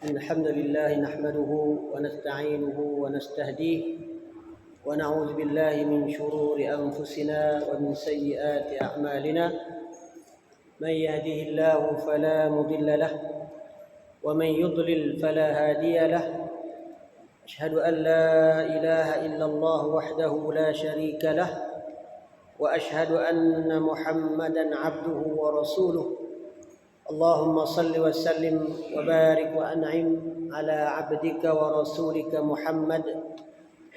الحمد لله نحمده ونستعينه ونستهديه ونعوذ بالله من شرور أنفسنا ومن سيئات أعمالنا. من يهده الله فلا مضل له ومن يضلل فلا هادي له. أشهد أن لا إله إلا الله وحده لا شريك له وأشهد أن محمدا عبده ورسوله. اللهم صل وسلم وبارك وأنعم على عبدك ورسولك محمد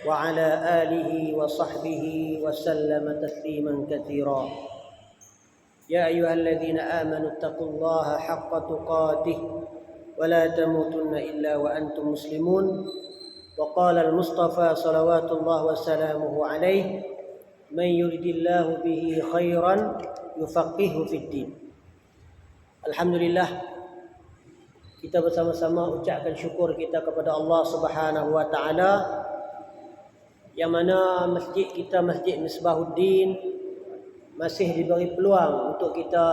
وعلى آله وصحبه وسلم تسليما كثيرا. يا أيها الذين آمنوا اتقوا الله حق تقاته ولا تموتن إلا وأنتم مسلمون. وقال المصطفى صلوات الله وسلامه عليه: من يرد الله به خيرا يفقهه في الدين. Alhamdulillah, kita bersama-sama ucapkan syukur kita kepada Allah Subhanahu wa taala, yang mana masjid kita, Masjid Misbahuddin, masih diberi peluang untuk kita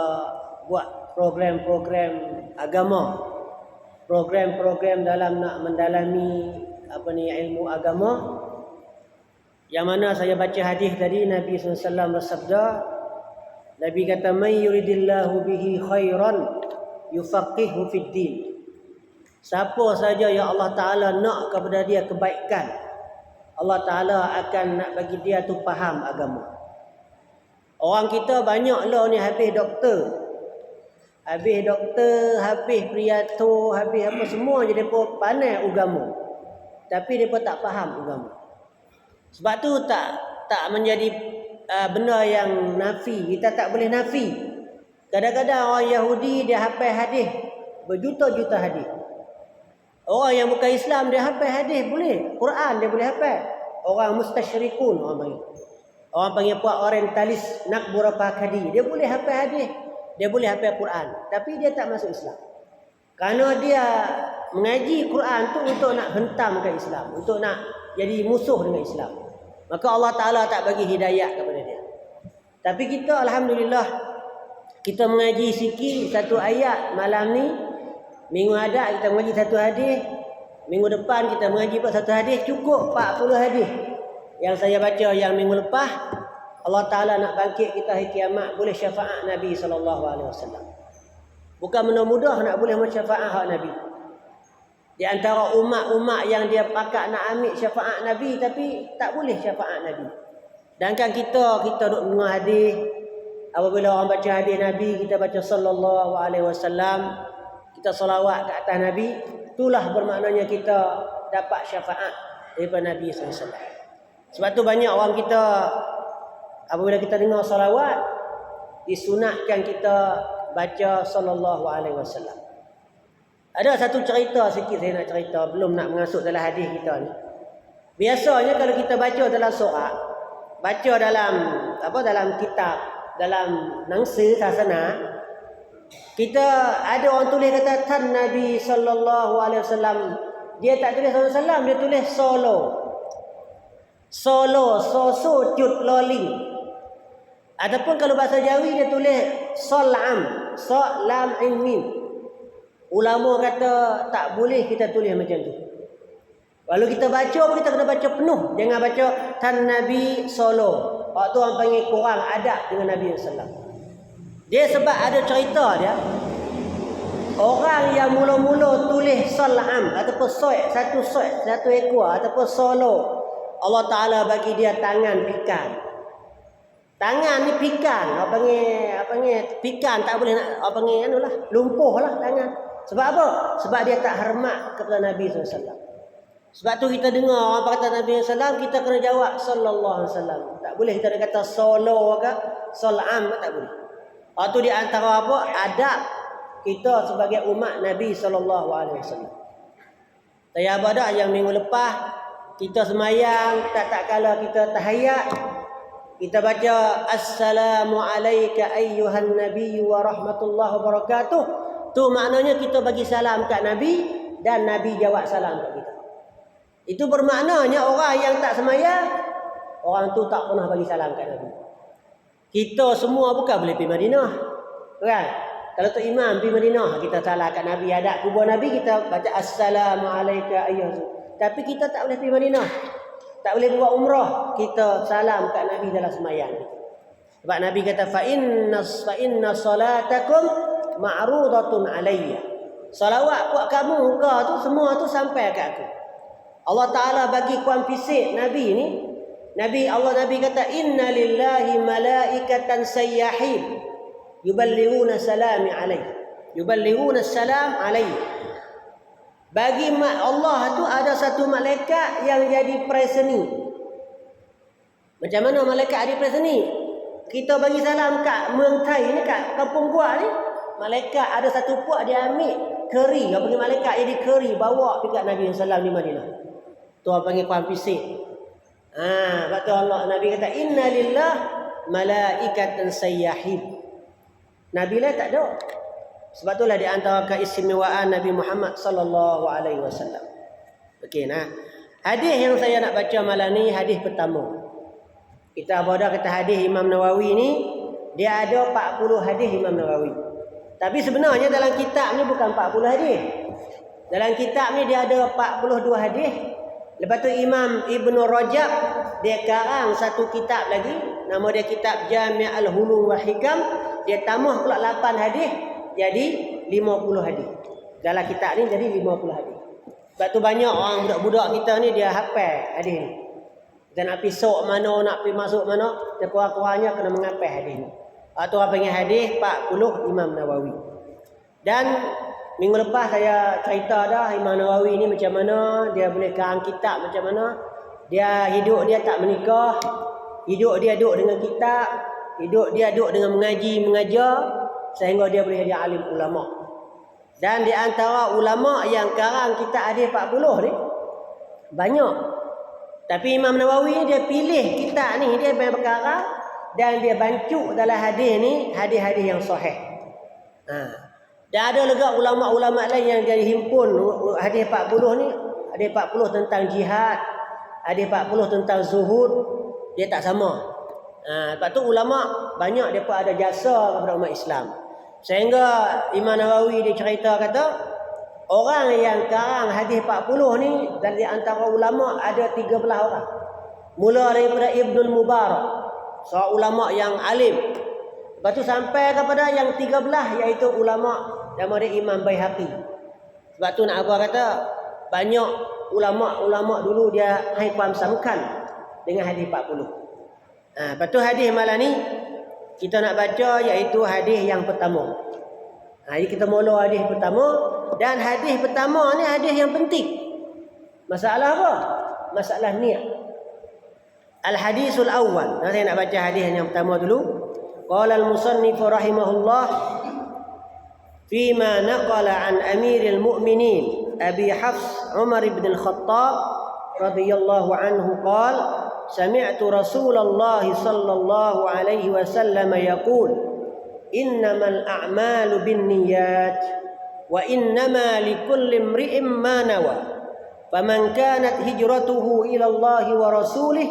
buat program-program agama, program-program dalam nak mendalami ilmu agama. Yang mana saya baca hadis tadi, Nabi SAW bersabda, Nabi kata, "Man yuridillahu bihi khairan yufaqihu fid din." Siapa saja yang Allah Taala nak kepada dia kebaikan, Allah Taala akan nak bagi dia tu faham agama. Orang kita banyaklah ni habis doktor, habis priato, habis apa semua je depa pandai agama. Tapi depa tak faham agama. Sebab tu tak menjadi benda yang nafi. Kita tak boleh nafi. Kadang-kadang orang Yahudi dia hafal hadis berjuta-juta hadis. Orang yang bukan Islam dia hafal hadis boleh. Quran dia boleh hafal. Orang mustasyrikun orang panggil puak orientalis, nakbura pakadi, dia boleh hafal hadis, dia boleh hafal Quran, tapi dia tak masuk Islam. Kerana dia mengaji Quran tu untuk nak hentamkan Islam, untuk nak jadi musuh dengan Islam. Maka Allah Ta'ala tak bagi hidayah kepada dia. Tapi kita Alhamdulillah, kita mengaji sikit satu ayat malam ni. Minggu ada kita mengaji satu hadis. Minggu depan kita mengaji pula satu hadis. Cukup 40 hadis yang saya baca yang minggu lepas. Allah Ta'ala nak bangkit kita hari kiamat, boleh syafaat Nabi SAW. Bukan benda mudah nak boleh syafaat hak Nabi. Di antara umat-umat yang dia pakat nak ambil syafaat Nabi, tapi tak boleh syafaat Nabi. Sedangkan kita duk dengar hadis, apabila orang baca hadis Nabi, kita baca sallallahu alaihi wasallam, kita selawat ke atas Nabi, itulah bermaknanya kita dapat syafaat daripada Nabi SAW. Sebab tu banyak orang kita, apabila kita dengar salawat, disunatkan kita baca sallallahu alaihi wasallam. Ada satu cerita sikit saya nak cerita, belum nak mengasuk dalam hadis kita ni. Biasanya kalau kita baca dalam surah, baca dalam kitab, dalam nangsi sasana, kita ada orang tulis kata tan Nabi sallallahu alaihi wasallam. Dia tak tulis sallallahu alaihi wasallam, dia tulis so cut loling. Ataupun kalau bahasa Jawi dia tulis solam mim. Ulama kata tak boleh kita tulis macam tu. Kalau kita baca pun kita kena baca penuh. Jangan baca tan Nabi solo. Waktu orang panggil kurang adab dengan Nabi SAW. Dia sebab ada cerita dia. Orang yang mula-mula tulis salam ataupun satu ekor ataupun solo, Allah Ta'ala bagi dia tangan pikan. Tangan ni pikan. Apa panggil pikan, tak boleh nak lumpuh lah tangan. Sebab apa? Sebab dia tak hormat kepada Nabi SAW. Sebab tu kita dengar orang kata Nabi SAW, kita kena jawab sallallahu alaihi wasallam. Tak boleh kita kata solo ke salam, tak boleh. Itu di antara apa? Adab kita sebagai umat Nabi sallallahu alaihi wasallam. Saya dah yang minggu lepas kita semayang, tak kala kita tahiyat, kita baca assalamu alayka ayyuhan nabiyyu wa rahmatullahi wa barakatuh. Tu maknanya kita bagi salam kat Nabi dan Nabi jawab salam kat kita. Itu bermaknanya orang yang tak semayang, orang tu tak pernah bagi salam kat Nabi. Kita semua bukan boleh pergi Madinah, kan? Kalau tu imam pergi Madinah, kita salah kat Nabi, hadap kubur Nabi, kita baca Assalamualaikum ayyuhas. Tapi kita tak boleh pergi Madinah. Tak boleh buat umrah, kita salam kat Nabi dalam sembahyang. Sebab Nabi kata fa inna salatakum ma'rudatun alayya. Salawat buat kamu muka tu semua tu sampai kat aku. Allah Taala bagi kuan fisik Nabi ni. Nabi kata inna lillahi malaikatan sayyahin yuballighuna salami alayhi. Yuballighuna salam alayhi. Bagi Allah tu ada satu malaikat yang jadi preseni. Macam mana malaikat ada preseni? Kita bagi salam kat Muang Thai ni, kat kampung gua ni, malaikat ada satu puak dia ambil keri, dia panggil malaikat jadi keri bawa dekat Nabi sallallahu di Madinah. Tu apa panggil kuan fisik. Lepas tu Allah Nabi kata inna lillah malaikatan sayyahin. Nabi lah tak ada. Sebab itulah di antara keistimewaan Nabi Muhammad sallallahu alaihi wasallam. Okey, nah. Hadis yang saya nak baca malam ni hadis pertama. Kita baca kata hadis Imam Nawawi ni, dia ada 40 hadis Imam Nawawi. Tapi sebenarnya dalam kitab ni bukan 40 hadis. Dalam kitab ni dia ada 42 hadis. Lepas tu Imam Ibn Rajab dia karang satu kitab lagi, nama dia kitab Jami' al-Hulum wal Hikam, dia tambah pula 8 hadis jadi 50 hadis. Dalam kitab ni jadi 50 hadis. Sebab tu banyak orang budak-budak kita ni dia hafal hadis ni. Kita nak pergi sok mana, nak pergi masuk mana, kurang-kurangnya kena menghafal hadis ni. Atau apa panggil hadis 40 Imam Nawawi. Dan minggu lepas saya cerita dah Imam Nawawi ni macam mana dia boleh karang kitab, macam mana dia hidup dia tak menikah, hidup dia duduk dengan kitab, hidup dia duduk dengan mengajar sehingga dia boleh jadi alim ulama. Dan di antara ulama yang karang kitab hadis 40 ni banyak. Tapi Imam Nawawi dia pilih kitab ni, dia berkarang dan dia bancuk dalam hadis ni hadis-hadis yang sahih. Dan ada juga ulama-ulama lain yang jadi himpun hadis 40 ni, hadis 40 tentang jihad, hadis 40 tentang zuhud, dia tak sama. Lepas tu ulama banyak depa ada jasa kepada umat Islam. Sehingga Imam Nawawi dia cerita kata orang yang karang hadis 40 ni dari antara ulama ada 13 orang. Mula daripada Ibnul Mubarak, seorang ulama yang alim. Lepas tu sampai kepada yang 13 iaitu ulama nama dia Imam Baihaqi. Sebab tu nak apa kata banyak ulama-ulama dulu dia hai paham samakan dengan hadis 40. Lepas tu hadis malam ni kita nak baca iaitu hadis yang pertama. Jadi kita mula hadis pertama, dan hadis pertama ni hadis yang penting. Masalah apa? Masalah niat. Al-hadisul awwal. Saya nak baca hadis yang pertama dulu. Qala al-musannif rahimahullah fima naqala an amiril mu'minin Abi Hafs Umar ibn al-Khattab radhiyallahu anhu qala sami'tu Rasulullah sallallahu alaihi wasallam yaqul innamal a'malu binniyat wa innama likulli imri'in ma nawa faman kanat hijratuhu ila Allah wa rasulih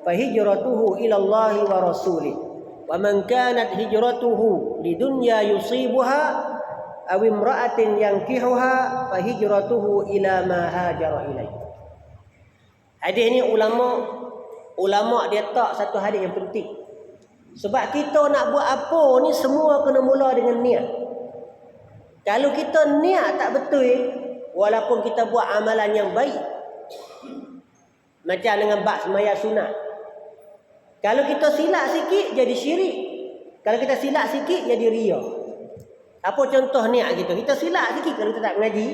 fahijratuhu ila Allah wa rasulih wa man kanat hijratuhu lidunya yusibuha aw imra'atin yankihuha fahijratuhu ila ma hajara ilaih. Hadis ni ulama dia tak satu hadis yang penting. Sebab kita nak buat apa ni semua kena mula dengan niat. Kalau kita niat tak betul, walaupun kita buat amalan yang baik, macam dengan bab sembahyang sunat. Kalau kita silap sikit jadi syirik. Kalau kita silap sikit jadi riya. Apa contoh niat kita? Kita silap sikit kalau kita tak mengaji.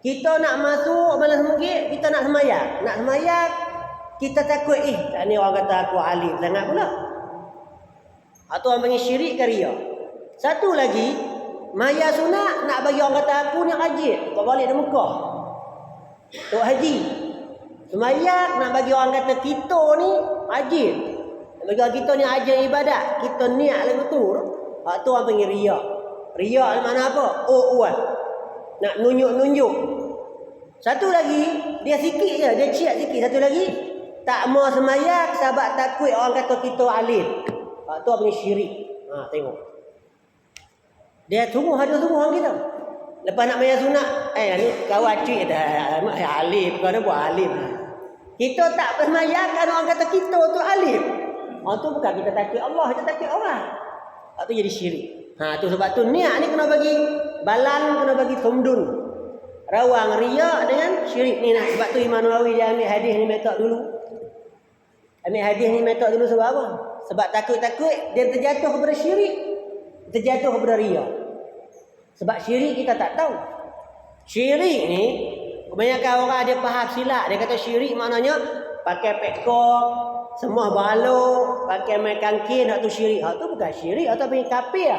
Kita nak masuk malam seminggu, kita nak sembahyang. Nak sembahyang, kita takut tak ni orang kata aku alim sangat pula. Atau orang panggil syirik ke riya. Satu lagi, maya sunat nak bagi orang kata aku ni haji, kau balik di Mekah. Tok haji. Semayang nak bagi orang kata kita ni haji. Nak bagi orang kita ni haji ibadat, kita niat lagu tu. Tu orang panggil riya. Riya mana apa? Uwan. Nak nunjuk-nunjuk. Satu lagi, dia sikit je, dia ciat sikit. Satu lagi, tak mau semayang sebab takut orang kata kita alim. Tu apa ni syirik. Tengok. Dia sungguh ada sungguh orang kita. Lepas nak bayar sunat, ni kawan cik dah alim, kau dah buat alim. Kita tak permayakan orang kata kita tu alim. Orang tu bukan kita takut Allah, kita takut orang. Tu jadi syirik. Tu sebab tu niat ni kena bagi balan, kena bagi tumdun. Rawang riak dengan syirik ni nak. Sebab tu Imam Nawawi dia ambil hadis ni metod dulu. Ambil hadis ni metod dulu sebab apa? Sebab takut-takut dia terjatuh kepada syirik. Terjatuh kepada riak. Sebab syirik kita tak tahu. Syirik ni kebanyakan orang dia faham silap. Dia kata syirik maknanya pakai pekok, semua balok, pakai mai kangkin, hak tu syirik. Hak tu bukan syirik, hak tu panggil kafir.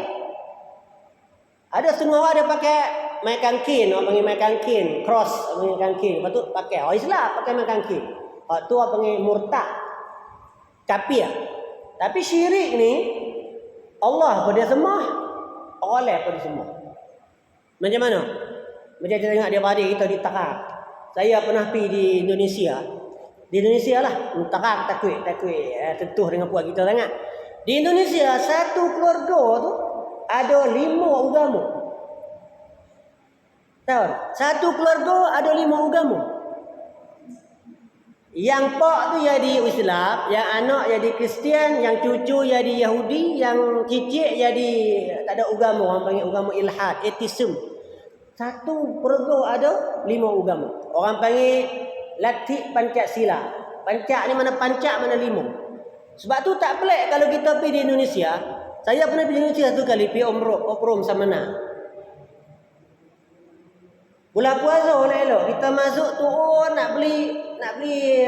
Ada setengah orang dia pakai mai kangkin, orang panggil mai kangkin, cross orang panggil kangkin. Lepas tu pakai orang Islam pakai mai kangkin. Hak tu orang panggil murtad. Kafir. Tapi syirik ni Allah pun dia sembah, orang lain pun dia sembah. Macam mana? Macam kita tengok dia beradik kita di Tarak. Saya pernah pergi di Indonesia. Di Indonesia lah. Tarak takut tentuh dengan puak kita sangat. Di Indonesia satu keluarga tu ada 5 agama. Tahu? Satu keluarga ada 5 agama. Yang pak tu jadi Islam, yang anak jadi Kristian, yang cucu jadi Yahudi, yang cicit jadi tak ada agama, orang panggil agama ilhad, atheism. Satu keluarga ada 5 agama. Orang panggil Latik Pancasila. Pancak ni mana pancak, mana 5. Sebab tu tak pelik kalau kita pergi di Indonesia. Saya pernah pergi di Indonesia satu kali, pergi umroh sama nak. Bulan puasa elok kita masuk turun nak beli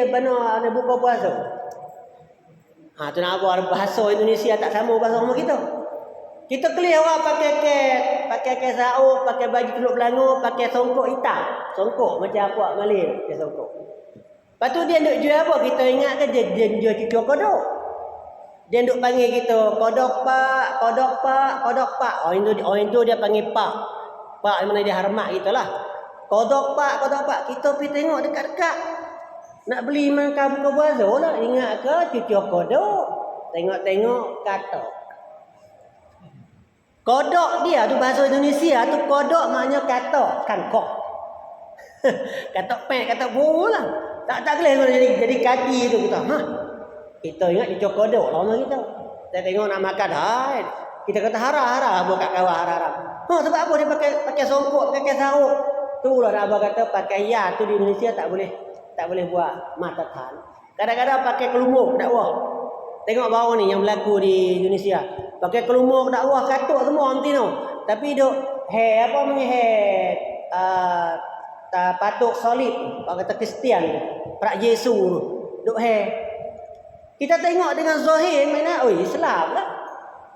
bana nak buka puasa. Tu nak apa bahasa Indonesia tak sama bahasa rumah kita. Kita kelih orang pakai kes sauk, pakai baju teluk belanga, pakai songkok hitam. Songkok macam apa Malay, pakai songkok. Lepas tu dia duk jual apa? Kita ingat ke dia jual cucuk kodok. Dia duk panggil kita kodok pak. Orang Indo dia panggil pak. Pak mana dia hormat gitulah. Kodok pak. Kita pergi tengok dekat-dekat. Nak beli makan buka puasa lah. Ingat ke cucuk kodok. Tengok kata. Kodok dia tu bahasa Indonesia tu kodok maknanya kata. Kangkok. Kata pek, kata buru lah. Tak boleh jadi kaki tu kita. Kita ingat cucuk kodok lama kita. Kita tengok nak makan. Kita kata hara-hara buat kat kawah hara-hara. Sebab apa dia pakai songkok, pakai saruk. Tu lah Abah kata pakai ya tu di Indonesia tak boleh buat matatan. Kadang-kadang pakai kelumur dakwah. Tengok bawah ni yang berlaku di Indonesia. Pakai kelumur dakwah katuk semua orang Tino. Tapi duk patuk salib, orang kata Kristian, prak Yesus tu. Duk kita tengok dengan zahir mana Islam lah.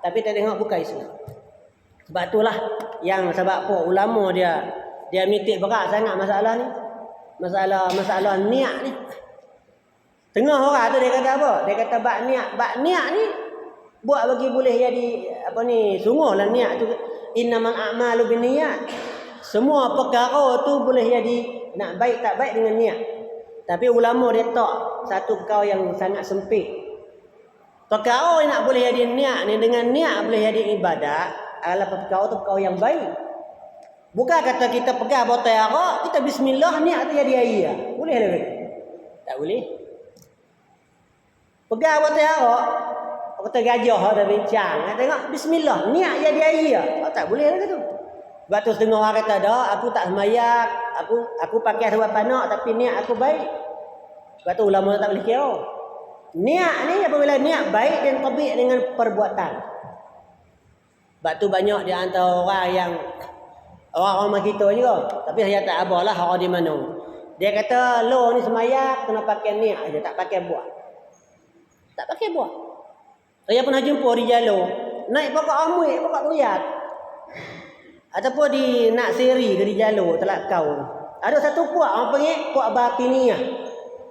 Tapi kita tengok bukan Islam. Sebab itulah yang sebab apa ulama dia mitik berat sangat masalah ni. Masalah niat ni. Tengah orang tu dia kata apa? Dia kata bab niat ni buat bagi boleh jadi sungguhlah niat tu innamal a'malu binniyat. Semua perkara tu boleh jadi nak baik tak baik dengan niat. Tapi ulama dia tak satu perkara yang sangat sempit. Perkara yang nak boleh jadi niat ni dengan niat boleh jadi ibadat adalah perkara tu perkara yang baik. Bukan kata kita pegang botol arak, kita bismillah niat tu jadi air. Boleh tak? Tak boleh. Pegang botol arak, botol gajah ada bincang. Tengok bismillah niat jadi air. Tak boleh lah tu. Sebab tu setengah orang kata dah, aku tak sembahyang, aku pakai sebab panak tapi niat aku baik. Sebab tu ulama tak boleh kira. Niat ni apabila niat baik dan tabik dengan perbuatan. Sebab tu banyak di antara orang yang orang kita juga. Tapi saya tak abalah orang di mana. Dia kata lo ni sembahyang kena pakai niat aja, tak pakai buat. Tak pakai buat. Saya pernah jumpa di jalur naik pokok amui, pokok tuyat. Ataupun di nak seri ke di jalur telak kau. Ada satu puak orang panggil puak batiniyah.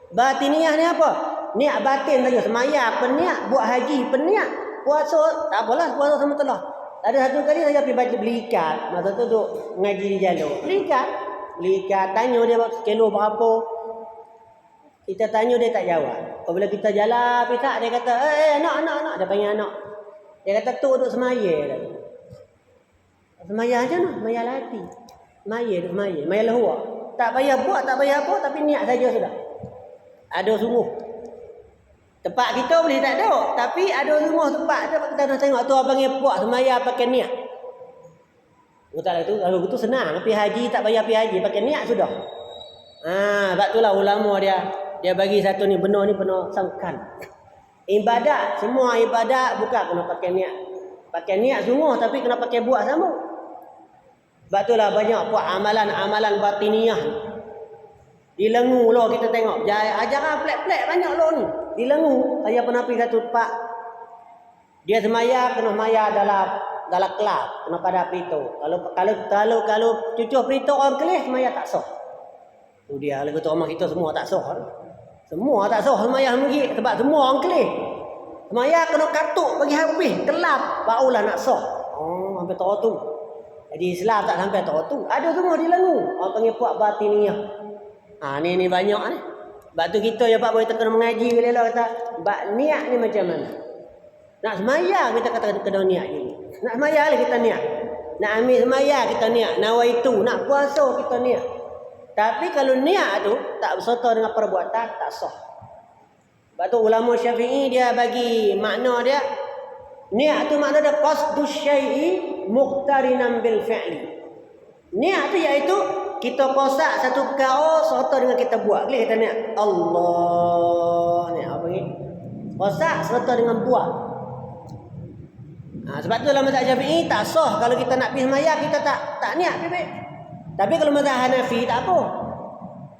Batiniyah ni apa? Niat batin saja sembahyang peniat, buat haji peniat, puasa tak apalah puasa sama telah. Ada satu kali saya pergi beli ikat, masa tu duk ngaji di jalur. Beli ikat, tanya dia kilo berapa. Kita tanya dia tak jawab. Apabila kita jalan pisak dia kata, anak, dia panggil anak. Dia kata tu duk semaya dah. Semaya aja noh, maya lati. Maya lahua. Tak payah buat, tak payah apa, tapi niat saja sudah. Ada sungguh. Tempat kita boleh tak ada, tapi ada sungguh tempat tu kita nak tengok tu abang yang buat semaya pakai niat. Betul itu, kalau begitu senang. Pergi haji tak payah pergi haji, pakai niat sudah. Sebab itulah ulama dia bagi satu ni benar sangkan. Ibadat, semua ibadat bukan kena pakai niat. Pakai niat sungguh tapi kena pakai buat sama. Sebab itulah banyak buat amalan-amalan batiniyah. Dilengu loh kita tengok. Ajaran pelik-pelik banyak loh ni. Dilengu. Saya pernah pergi satu tempat. Dia semaya kena maya dalam kelab, kena pada perito. Kalau cucuk perito orang kelih semaya tak sah. Tu dia lagu tu rumah kita semua tak sah. Semua tak sah semaya lagi sebab semua orang kelih. Semaya kena katuk bagi habis kelab barulah nak sah. Sampai tahu tu. Jadi Islam tak sampai tahu tu. Ada semua dilengu. Orang panggil puak batiniyah. Ni banyak ni. Sebab tu kita ya Pak boleh kena mengaji bila lah kata bab niat ni macam mana. Nak semaya kita kata kena niat ni. Nak semaya lah kita niat. Nak ambil semaya kita niat. Nawaitu nak puasa kita niat. Tapi kalau niat tu tak berserta dengan perbuatan tak sah. Sebab tu ulama Syafi'i dia bagi makna dia niat tu makna dia qasdus syai'i muqtarinan bil fi'li. Niat tu iaitu kita kosak satu perkara serta dengan kita buat. Boleh kita niat Allah ni apa ni? Kosak serta dengan buat. Sebab tu dalam mazhab Syafi'i tak sah kalau kita nak pergi sembahyang kita tak niat baik. Tapi kalau mazhab Hanafi tak apa.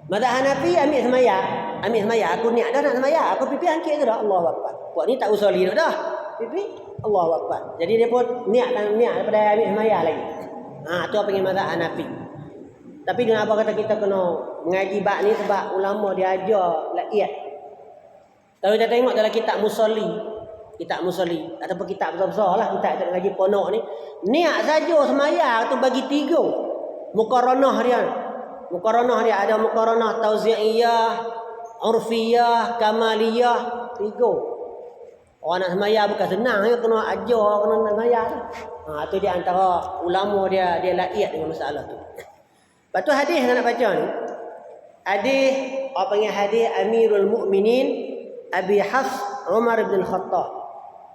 Mazhab Hanafi ambil sembahyang, aku niat dah nak sembahyang, aku pipi angkit je dah Allahu Akbar. Buat ni tak usali dah. Pipi Allahu Akbar. Jadi dia pun niat daripada ambil sembahyang lagi. Tu apa panggil mazhab Hanafi. Tapi kenapa kata kita kena mengaji bab ni sebab ulama dia ajar laiyat. Kalau kita tengok dalam kitab Musalli ataupun kitab besar-besar lah kita ada ngaji ponok ni, niat saja sembahyang tu bagi 3 muqaranah dia. Muqaranah dia ada muqaranah tauzi'iyah, urfiyah, kamaliyah, 3. Orang nak sembahyang bukan senang ya, kena ajar kena sembahyang tu. Tu dia antara ulama dia laiyat dengan masalah tu. Lepas tu hadis yang nak baca ni. Hadis apa panggil hadis Amirul Mukminin Abi Hafs Umar bin Khattab.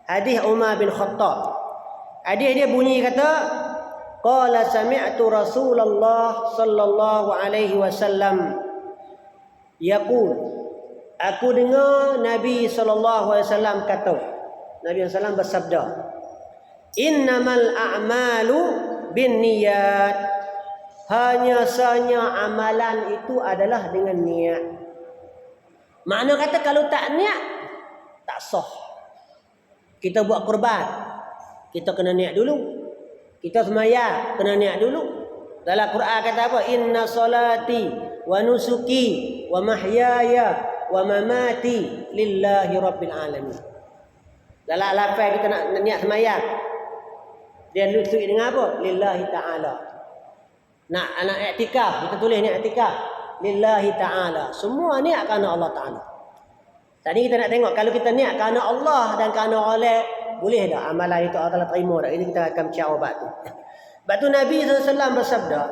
Hadis Umar bin Khattab. Hadis dia bunyi kata qala sami'tu Rasulullah sallallahu alaihi wasallam yaqul. Aku dengar Nabi sallallahu alaihi wasallam kata. Nabi sallallahu alaihi wasallam bersabda, "Innamal a'malu binniyat." Hanya sahaja amalan itu adalah dengan niat. Makna kata kalau tak niat tak sah. Kita buat kurban, kita kena niat dulu. Kita sembahyang kena niat dulu. Dalam Quran kata apa? Inna salati wa nusuki wa mahyaya wa mamati lillahi rabbil alamin. Dalam lafaz kita nak niat sembahyang, dia nusuk dengan apa? Lillahi ta'ala. Nak anak i'tikaf, kita tulis ni i'tikaf lillahi ta'ala. Semua niat kerana Allah Ta'ala. Tadi kita nak tengok kalau kita niat kerana Allah dan kerana oleh, boleh tak amalan itu Allah Ta'ala terima tak? Ini kita akan bicara bab tu. Sebab tu Nabi SAW bersabda,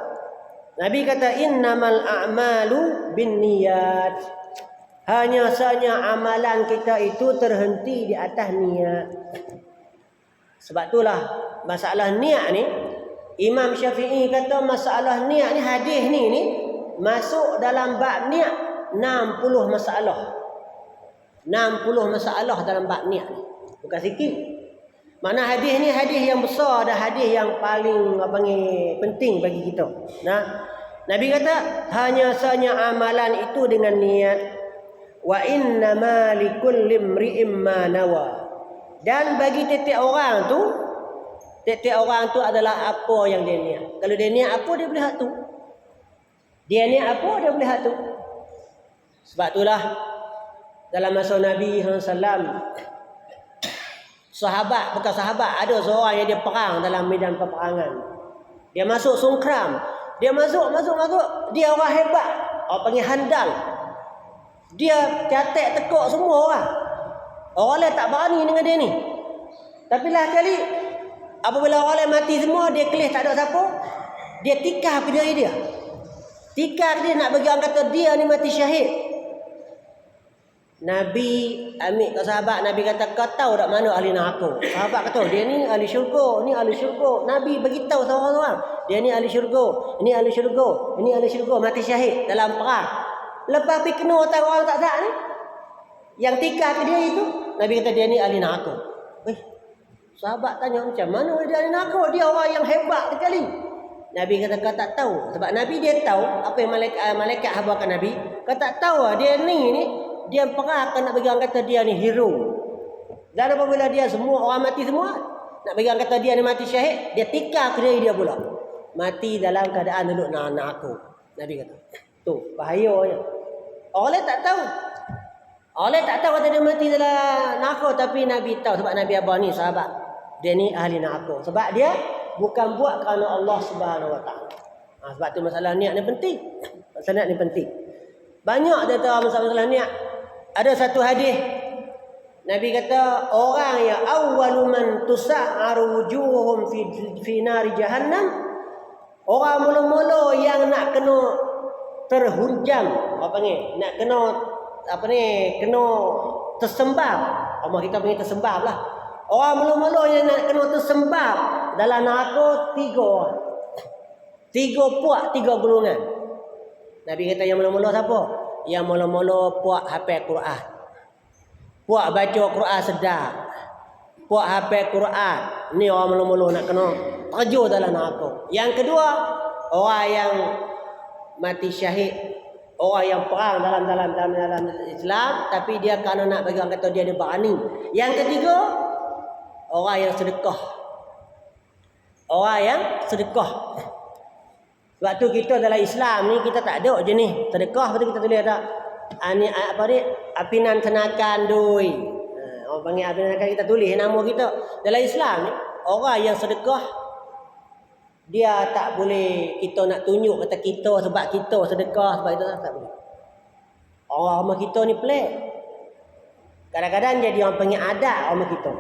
Nabi kata innamal a'malu binniyat. Hanya sahaja amalan kita itu terhenti di atas niat. Sebab itulah masalah niat ni Imam Syafi'i kata masalah niat ni, hadis ni masuk dalam bab niat 60 masalah. 60 masalah dalam bab niat ni. Bukan sikit. Mana hadis ni hadis yang besar dan hadis yang paling penting bagi kita. Nabi kata hanya sahaja amalan itu dengan niat. Wa innama likulli imri'in ma nawa. Dan bagi tiap orang tu adalah apa yang dia niat. Kalau dia niat apa, dia boleh hak tu. Dia niat apa, dia boleh hak tu. Sebab itulah dalam masa Nabi SAW, bukan sahabat, ada seorang yang dia perang dalam medan peperangan. Dia masuk sungkram. Dia masuk. Dia orang hebat. Orang panggil handal. Dia catat tekuk semua orang. Orang lain tak berani dengan dia ni. Tapi lah kali Apabila orang lain mati semua, dia kelih tak ada siapa, dia tikar ke diri dia. Tikar dia nak bagi orang kata dia ni mati syahid. Nabi ambil ke sahabat, Nabi kata, kau tahu tak mana ahli neraka? Sahabat kata, dia ni ahli syurga, ni ahli syurga. Nabi bagi tahu seorang-seorang, dia ni ahli syurga, ini ahli syurga, ini ahli syurga, mati syahid dalam perang. Lepas pergi kena orang tak sah ni, yang tikar ke dia itu, Nabi kata dia ni ahli neraka. Sahabat tanya, macam mana dia ahli neraka? Dia orang yang hebat sekali. Nabi kata, kau tak tahu. Sebab Nabi dia tahu apa yang malaikat habarkan Nabi. Kau tak tahu dia ni dia perang akan nak bagi orang kata dia ni hero. Dan apabila dia semua orang mati semua, nak bagi orang kata dia ni mati syahid, dia tikar ke diri dia pula. Mati dalam keadaan duduk neraka. Nabi kata, tu bahayanya. Orang lain tak tahu. Orang lain tak tahu kata dia mati dalam neraka, tapi Nabi tahu. Sebab Nabi abang ni sahabat, dia ni ahli neraka. Sebab dia bukan buat kerana Allah Subhanahu Wa Taala. Sebab tu masalah niat ni penting. Masalah niat ni penting. Banyak dia tahu masalah niat. Ada satu hadis Nabi kata, orang yang awwalu man tusa'aru wujuhum fi nari jahannam, orang mula-mula yang nak kena terhunjam, apa panggil, nak kena kena tersembab. Allah kita panggil tersembab lah. Orang mula-mula yang nak kena tersembab dalam neraka 3 orang. 3 puak, 3 golongan. Nabi kata yang mula-mula siapa? Yang mula-mula puak hafal Quran. Puak baca Quran sedap. Puak hafal Quran. Ni orang mula-mula nak kena terjun dalam neraka. Yang kedua, orang yang mati syahid. Orang yang perang dalam Islam, tapi dia kerana nak bagi orang kata dia berani. Yang ketiga, orang yang sedekah. Orang yang sedekah. Sebab tu kita dalam Islam ni kita tak ada jenis sedekah, betul kita tulis tak? Ni apa ni? Apinan kenakan duit. Orang panggil apinan kenakan, kita tulis nama kita. Dalam Islam ni, orang yang sedekah dia tak boleh kita nak tunjuk kata kita sebab kita sedekah sebab itu tak boleh. Orang rumah kita ni pelik. Kadang-kadang jadi orang panggil adat rumah kita.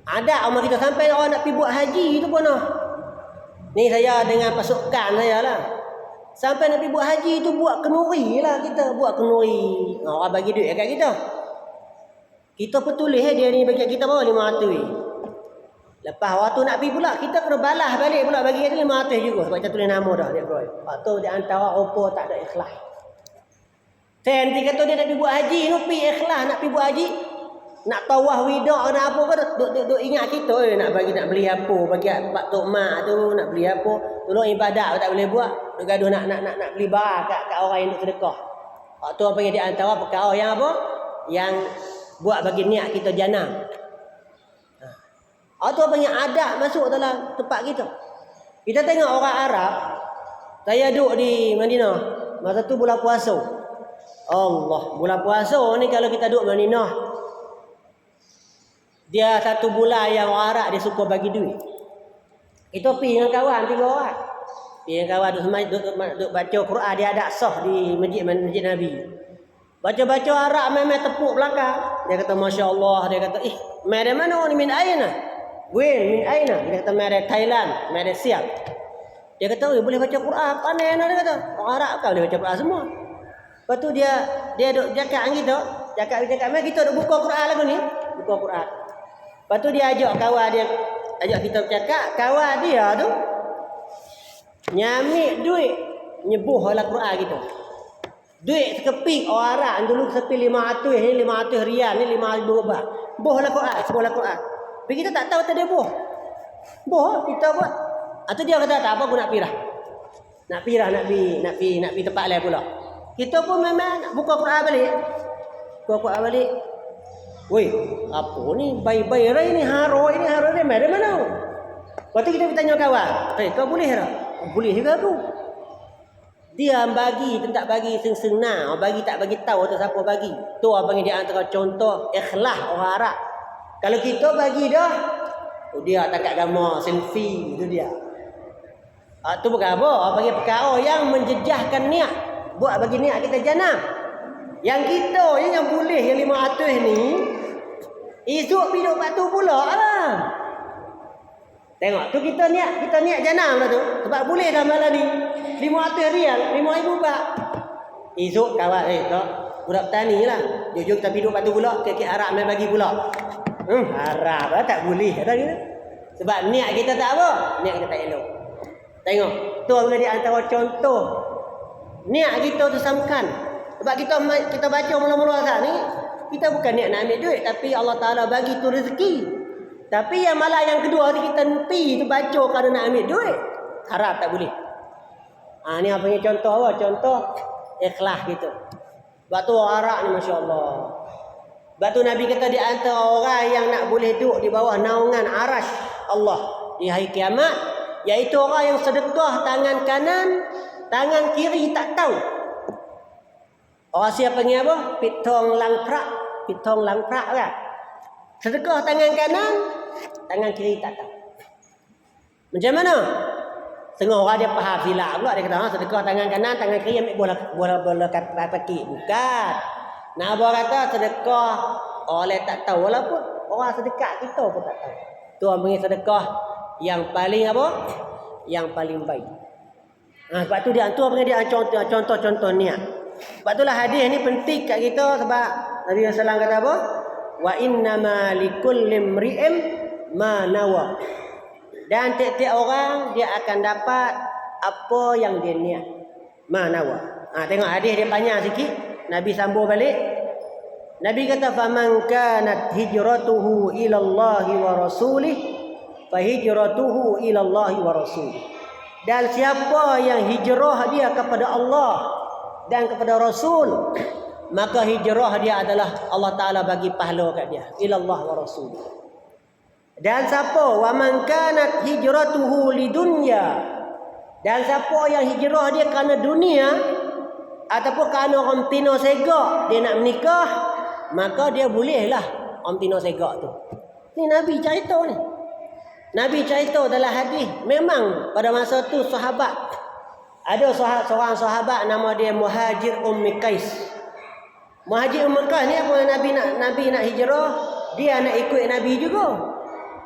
Adat rumah kita sampai orang nak pergi buat haji tu pun noh. Ni saya dengan pasukan saya lah. Sampai nak pergi buat haji tu buat kenuri lah kita. Buat kenuri. Orang bagi duit kat kita. Kita pun tulis dia ni bagi kita berapa? 500. Lepas waktu nak pergi pula, kita kena balas balik pula bagi dia 500 juga. Sebab kita tulis nama dah. Waktu di antara rupa tak ada ikhlas. Nanti kata dia nak pergi buat haji. Ni pergi ikhlas nak pergi buat haji. Nak tawah widak nak apa ke, duk ingat kita nak beli apa, bagi pak tok mak tu nak beli apa, tolong ibadat tak boleh buat, duk gaduh nak beli barang kat orang yang duk sedekah. Tu orang panggil di antara perkara yang apa? Yang buat bagi niat kita jana. Tu orang panggil adat masuk dalam tempat kita. Kita tengok orang Arab, saya duduk di Madinah, masa tu bulan puasa. Allah, bulan puasa ni kalau kita duduk Madinah, dia 1 bulan yang orang Arab dia suka bagi duit. Kita pergi dengan kawan 3 orang. Pergi dengan kawan duduk baca Quran, dia ada sah di masjid Nabi. Baca-baca Arab memang tepuk belakang. Dia kata masya-Allah, dia kata mai dari mana ni, min aina? Min aina? Dia kata mai dari Thailand, mai dari Siam. Dia kata boleh baca Quran, pandai dia kata. Orang Arab kan boleh baca Quran semua. Lepas tu dia duk cakap dengan kita, mai kita duk buka Quran lagu ni, buka Quran. Lepas tu dia ajak kawan dia, ajak kita bercakap. Kawan dia tu nyamik duit, nyebuh dalam Quran kita. Duit sekeping orang Arab dulu sepi 500 ni, 500 rial ni 5,000 baht. Boh dalam Quran, sebuah dalam Quran. Tapi kita tak tahu tadi boh. Boh kita buat. Atau dia kata tak apa, aku nak pirah. Nak pergi tempat lain pula. Kita pun memang nak buka Quran balik. Buka Quran balik. Woi, apa ni? Bayi-bayi rai ni haro ni dari mana? Lepas tu kita bertanya kawan, kau boleh tak? Boleh juga aku. Dia bagi, tak bagi seng-senang, bagi tak bagi tahu atau siapa bagi. Tu apa panggil dia antara contoh ikhlas orang Arab. Kalau kita bagi dah, dia tak kat gambar selfie, itu dia. Tu bukan apa? Apa panggil perkara yang menjejahkan niat. Buat bagi niat kita jana. Yang kita yang boleh yang 500 ni, esok pergi duduk batu pula lah. Tengok tu kita niat janam lah tu. Sebab boleh dah malam ni. 500 rial, 5,000 baht. Esok kawan tak budak petani lah. Jujur kita duduk batu pula, kek Arab mai bagi pula. Arab lah tak boleh dah gitu. Sebab niat kita tak apa? Niat kita tak elok. Tengok, tu adalah di antara contoh niat kita tu samkan. Sebab kita baca mula-mula asal ni, kita bukan niat nak ambil duit, tapi Allah Taala bagi tu rezeki. Tapi yang malah yang kedua tu kita nanti tu baca kerana nak ambil duit. Harap tak boleh. Ni apa ni contoh apa? Contoh ikhlas gitu. Sebab tu Arab ni masya-Allah. Sebab tu Nabi kata di antara orang yang nak boleh duduk di bawah naungan arash Allah di hari kiamat, iaitu orang yang sedekah tangan kanan, tangan kiri tak tahu. Orang siapa panggil apa? Pitong langprak kan? Sedekah tangan kanan, tangan kiri tak tahu. Macam mana? Setengah orang dia faham silap pula. Dia kata, sedekah tangan kanan, tangan kiri ambil bola kaki. Bukan. Nak abang kata sedekah orang tak tahu. Walaupun orang sedekah kita pun tak tahu. Tu orang panggil sedekah yang paling apa? Yang paling baik. Sebab tu dia contoh-contoh niat. Sebab itulah hadis ni penting kat kita. Sebab Nabi SAW kata apa? Wa innama likulli imri'in ma nawa. Dan tiap-tiap orang dia akan dapat apa yang dia niat. Ma nawa. Tengok hadis dia panjang sikit. Nabi sambung balik. Nabi kata faman kanat hijratuhu ila Allah wa rasulih fa hijratuhu ila Allah wa rasulih. Dan siapa yang hijrah dia kepada Allah dan kepada Rasul, maka hijrah dia adalah Allah Taala bagi pahala kat dia, ila Allah wa rasulih. Dan siapa wa man kanat hijratuhu lidunya, dan siapa yang hijrah dia kerana dunia ataupun kerana orang tino segak dia nak menikah, maka dia bolehlah orang tino segak tu. Ni Nabi cerita ni. Nabi cerita dalam hadis. Memang pada masa tu sahabat, ada seorang sahabat nama dia Muhajir Ummi Qais. Muhajir Ummi Qais ni apa? Nabi nak hijrah, dia nak ikut Nabi juga.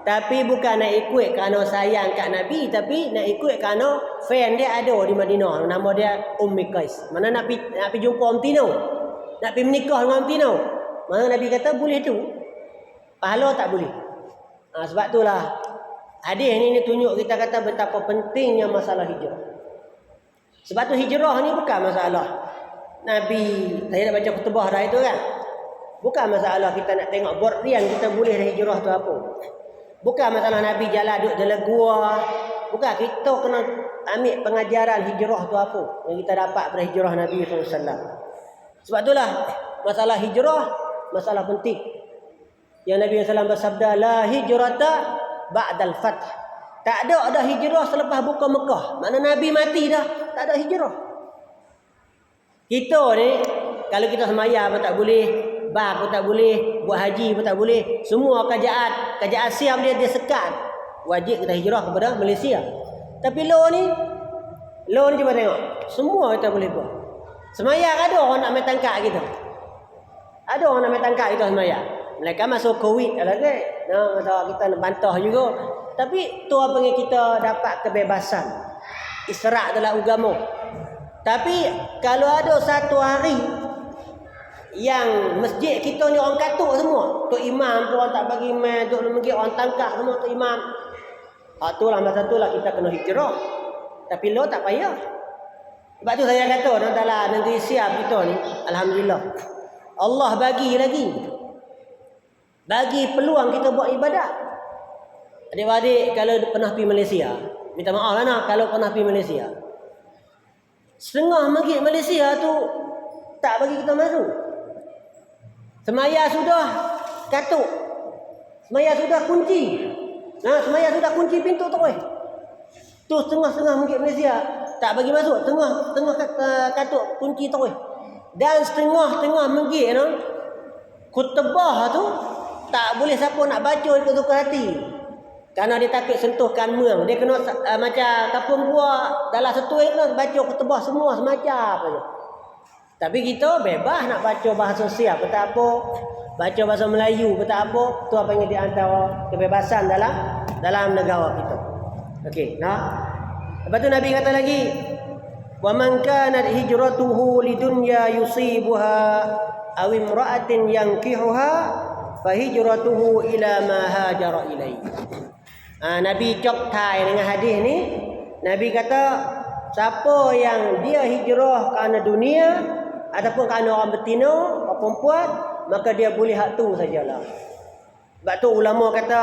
Tapi bukan nak ikut kerana sayang kat Nabi, tapi nak ikut kerana fan dia ada di Madinah, nama dia Ummi Qais. Mana nak pergi jumpa Om Tino, nak pergi menikah dengan Om Tino. Mana Nabi kata boleh tu, pahala tak boleh. Sebab itulah hadis ni tunjuk kita kata betapa pentingnya masalah hijrah. Sebab tu hijrah ni bukan masalah Nabi, saya nak baca khutbah dah itu kan. Bukan masalah kita nak tengok bord riang kita boleh dah hijrah tu apa. Bukan masalah Nabi jalan duduk dalam gua. Bukan, kita kena ambil pengajaran hijrah tu apa yang kita dapat pada hijrah Nabi SAW. Sebab itulah masalah hijrah masalah penting. Yang Nabi SAW bersabda, la hijrata ba'dal fath. Tak ada hijrah selepas buka Mekah. Mana Nabi mati dah, tak ada hijrah. Kita ni kalau kita semaya pun tak boleh, bar pun tak boleh, buat haji pun tak boleh. Semua kerajaan siam dia sekat. Wajib kita hijrah kepada Malaysia. Tapi law ni cuba tengok. Semua kita boleh buat. Semaya ada orang nak main tangkap kita. Ada orang nak main tangkap kita semaya. Mereka masuk COVID lagi. Kita nak bantah juga. Tapi tu apa yang kita dapat kebebasan. Isra' dalam agama. Tapi kalau ada satu hari yang masjid kita ni orang katuk semua, tok imam tu orang tak bagi main, tok pergi orang tangkap semua tok imam. Itulah masa itulah kita kena hijrah. Tapi lo tak payah. Sebab tu saya kata dalam negeri Siam kita ni, alhamdulillah, Allah bagi peluang kita buat ibadat. Adik-adik kalau pernah pergi Malaysia, minta maaf lah nak kalau pernah pergi Malaysia. Setengah masjid Malaysia tu tak bagi kita masuk. Semaya sudah katuk. Semaya sudah kunci. Semaya sudah kunci pintu tu. Tu setengah-setengah masjid Malaysia tak bagi masuk. Tengah katuk kunci tu. Dan setengah-setengah masjid khutbah tu tak boleh siapa nak baca ikut suka hati. Kerana dia takut sentuhkan mung. Dia kena macam kapung gua dalam setui kena baca khutbah semua semacam saja. Tapi kita bebas nak baca bahasa Siam pun tak apa. Baca bahasa Melayu pun tak apa. Tu apa yang di antara kebebasan dalam negara kita. Okey, nah. Lepas tu Nabi kata lagi, wa man kanat hijratuhu lidunya yusibuha aw imra'atin yankihuha fa hijratuhu ila ma hajara ilaihi. Nabi cok thai dengan hadis ni. Nabi kata siapa yang dia hijrah kerana dunia ataupun kerana orang betina, orang perempuan, maka dia boleh hak tu sajalah. Sebab tu ulama kata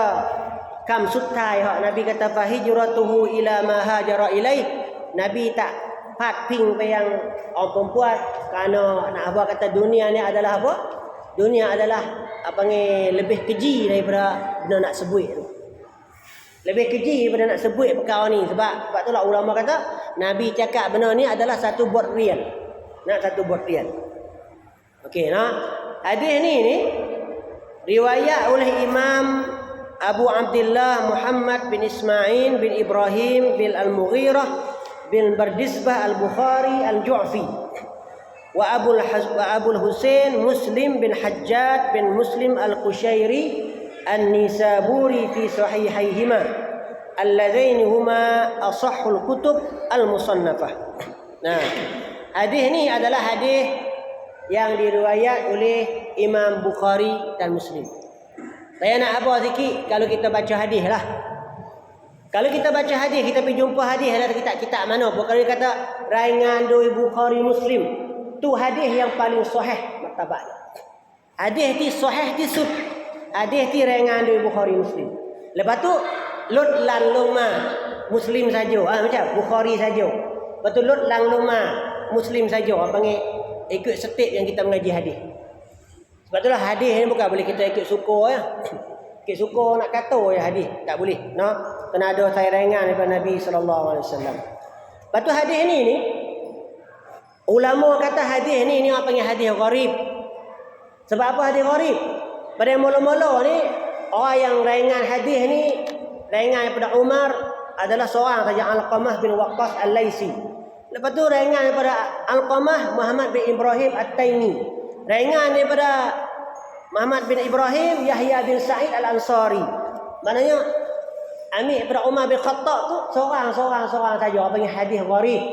kam sutai hak Nabi kata fa hijratuhu ila ma hajara ilaih. Nabi tak pat ping pe yang orang perempuan kerana nak apa kata dunia ni adalah apa? Dunia adalah apa ni lebih keji daripada benda nak sebut tu. Lebih keji daripada nak sebut perkara ni sebab itulah ulama kata Nabi cakap benda ni adalah satu buat real. Nak satu buat real. Okey, nah. Hadis ni riwayat oleh Imam Abu Abdullah Muhammad bin Ismail bin Ibrahim bin Al-Mughirah bin Bardisbah Al-Bukhari Al-Ju'fi wa Abul Husain Muslim bin Hajjaj bin Muslim Al-Qushairi An-Nisaburi fi sahihaihima alladzaini huma asahhul kutub al-musannafah. Nah, hadis ni adalah hadis yang diriwayat oleh Imam Bukhari dan Muslim. Saya nak apa sikit kalau kita baca hadis lah. Kalau kita baca hadis, kita pergi jumpa hadis dalam kitab-kitab mana pun. Kalau dia kata raingan dari Bukhari Muslim, tu hadis yang paling sahih martabatnya. Hadis ni sahih di sud. Hadis ni raingan dari Bukhari Muslim. Lepas tu lut lan luma Muslim saja. Macam Bukhari saja. Lepas tu lut lan luma Muslim saja. Apa panggil ikut step yang kita mengaji hadis. Sebab itulah hadis ni bukan boleh kita ikut suka ya. Ikut suka nak kata ya hadis, tak boleh. No, kena ada saringan daripada Nabi sallallahu alaihi wasallam. Lepas tu hadis ni ulama kata hadis ni apa panggil hadis gharib. Sebab apa hadis gharib? Pada mula-mula ni orang yang raingan hadis ni raingan daripada Umar adalah seorang saja Alqamah bin Waqqas Al-Laisi. Lepas tu raingan daripada Alqamah Muhammad bin Ibrahim At-Taimi. Raingan daripada Muhammad bin Ibrahim Yahya bin Sa'id Al-Ansari. Maknanya ambil daripada Umar bin Khattab tu seorang saja apa panggil hadis gharib.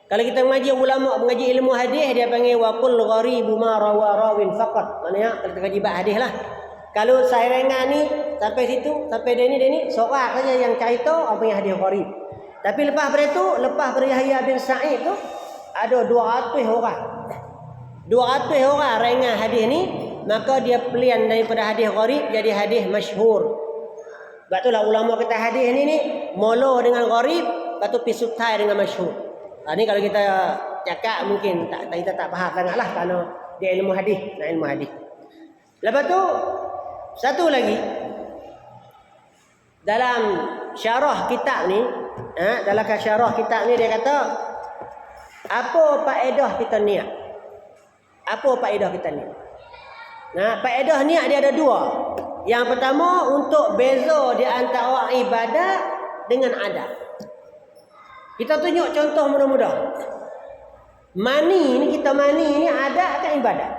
Kalau kita mengaji ulama mengaji ilmu hadis dia panggil wa kull gharibu ma rawa rawin faqat. Maknanya kalau kita kaji bab hadis lah. Kalau saya raingan ni sampai situ sampai dia ni seorang saja yang cerita apa panggil hadis gharib. Tapi lepas pada itu lepas pada Yahya bin Sa'id tu ada 200 orang. 200 orang raingan hadis ni, maka dia pelian daripada hadis gharib jadi hadis masyhur. Sebab itulah ulama kata hadis ni mula dengan gharib, lepas tu pisutai dengan masyhur. Ni kalau kita cakap mungkin kita tak faham sangatlah kerana dia ilmu hadis, nak ilmu hadis. Lepas tu satu lagi dalam syarah kitab ni, dalam syarah kitab ni dia kata apa faedah kita niat? Apa faedah kita niat? Nah, faedah niat dia ada dua. Yang pertama untuk beza di antara ibadat dengan adat. Kita tunjuk contoh mudah-mudah. Mani ni kita mani ni adat kan ibadat.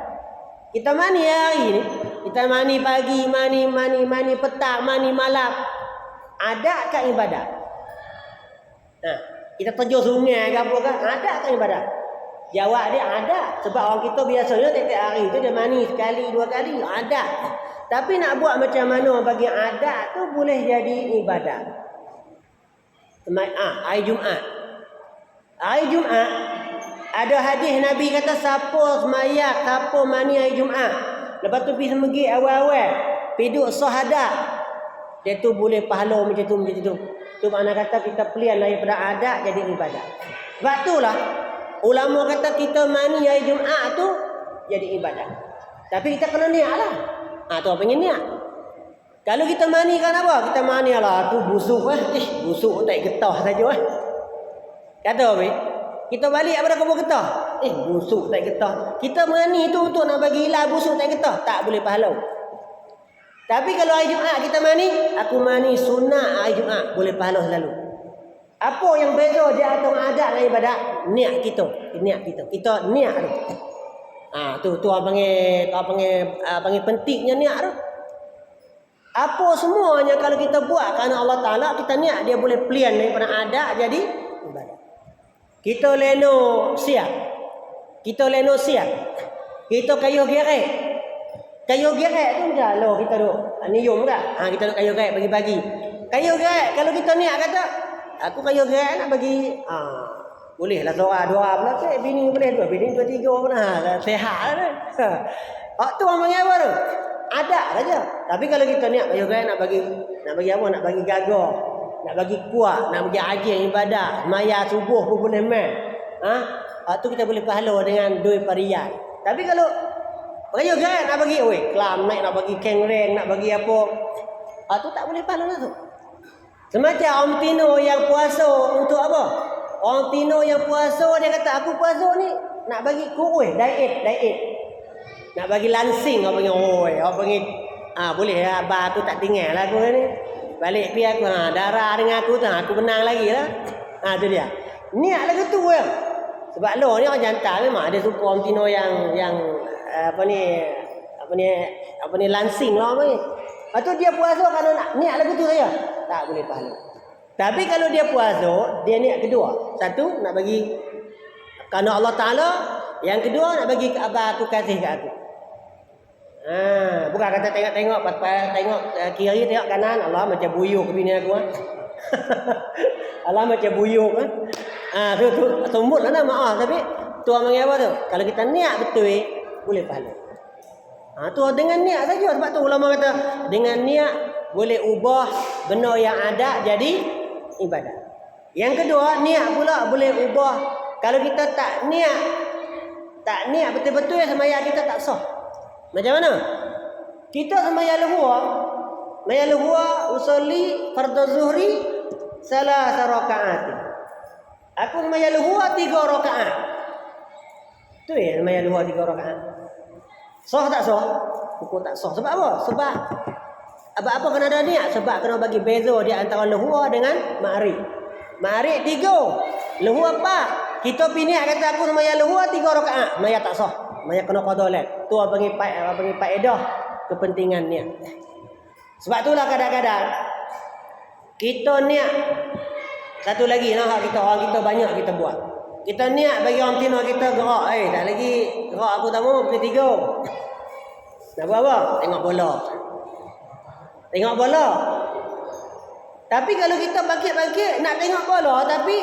Kita mani hari ni, kita mani pagi, mani petang, mani malam. Adat kan ibadat. Nah, kita terjun sungai ke apa kan? Adat kan ibadat. Jawab dia ada. Sebab orang kita biasanya tiap-tiap hari tu dia mani sekali, dua kali. Ada. Tapi nak buat macam mana bagi adat tu boleh jadi ibadat. Hari Jumaat. Hari Jumaat ada hadis Nabi kata siapa semayang, siapa mani hari Jumaat. Lepas tu pergi semegi awal-awal. Pergi duduk sahadat. Dia tu boleh pahala macam tu. Tu makna kata kita pelian daripada adat jadi ibadat. Sebab itulah ulama kata kita mani hari Jumaat tu jadi ibadat. Tapi kita kena niat lah. Tu apa yang niat? Kalau kita mani kan apa? Kita mani lah aku busuk busuk tak getah saja Kata apa? Kita balik pada kubur getah. Busuk tak getah. Kita mani tu untuk nak bagi hilang busuk tak getah, tak boleh pahala. Tapi kalau hari Jumaat kita mani, aku mani sunat hari Jumaat, boleh pahala selalu. Apa yang beza di antara adat dan ibadat? Niat kita. Kita niat tu. Tu orang panggil pentingnya niat tu. Apa semuanya kalau kita buat kerana Allah Ta'ala, kita niat dia boleh pilihan daripada adat jadi ibadat. Kita leno siap. Kita kayuh gerek. Kayuh gerek tu macam lo kita duk nium tak? Kita duk kayuh gerek bagi-bagi. Kayuh gerek kalau kita niat kata aku kayuh gerek nak bagi boleh lah seorang dua pula bini boleh dua, bini dua tiga pernah sehat dah. Tu orang panggil apa tu? Ada saja. Tapi kalau kita niat kayuh gerek nak bagi apa? Nak bagi gagah, nak bagi kuat, nak bagi ajin ibadah, maya subuh pun boleh main. Tu kita boleh pahala dengan duit parian. Tapi kalau kayuh gerek nak bagi kelam naik, nak bagi kengreng, nak bagi apa, tu tak boleh pahala tu. Semacam orang Tino yang puasa untuk apa? Orang Tino yang puasa dia kata aku puasa ni nak bagi kuih diet. Nak bagi lansing orang panggil orang panggil boleh lah abah aku tak tinggal lah aku ni. Balik pi aku darah dengan aku tu aku menang lagi lah. Tu dia. Niat lagu tu ya. Sebab lo ni orang jantan memang ada suka orang Tino yang apa ni lansing lah apa ni. Lepas tu dia puasa kalau nak niat lagu tu saja. Tak boleh pahala. Tapi kalau dia puasa, dia niat kedua. Satu nak bagi kerana Allah Ta'ala. Yang kedua nak bagi ke abah aku kasih ke aku. Bukan kata tengok kiri tengok kanan, Allah macam buyuk bini aku. Allah macam buyuk tu sembut lah maaf, tapi tu orang panggil apa tu? Kalau kita niat betul boleh pahala. Tu dengan niat saja. Sebab tu ulama kata dengan niat boleh ubah benda yang ada jadi ibadat. Yang kedua, niat pula boleh ubah. Kalau kita tak niat betul-betul sembahyang kita tak sah. Macam mana? Kita sembahyang luhur usolli fardhu zuhri salah rakaat. Aku sembahyang luhur 3 rakaat. Tu ya sembahyang luhur 3 rakaat. Sah tak sah? Hukum tak sah. Sebab apa? Sebab apa kena ada niat? Sebab kena bagi beza di antara luhur dengan ma'rif. Ma'rif 3, luhur 4. Kita piniak kata aku sembahyang luhur 3 rakaat. Maya tak sah. Maya kena qada lah. Tu panggil faedah kepentingan niat. Sebab itulah kadang-kadang kita niat satu lagi orang kita banyak kita buat. Kita niat bagi orang Tino kita gerak. Tak lagi gerak aku tak mau pukul 3. Nak buat apa? Tengok bola. Tapi kalau kita bangkit-bangkit nak tengok bola tapi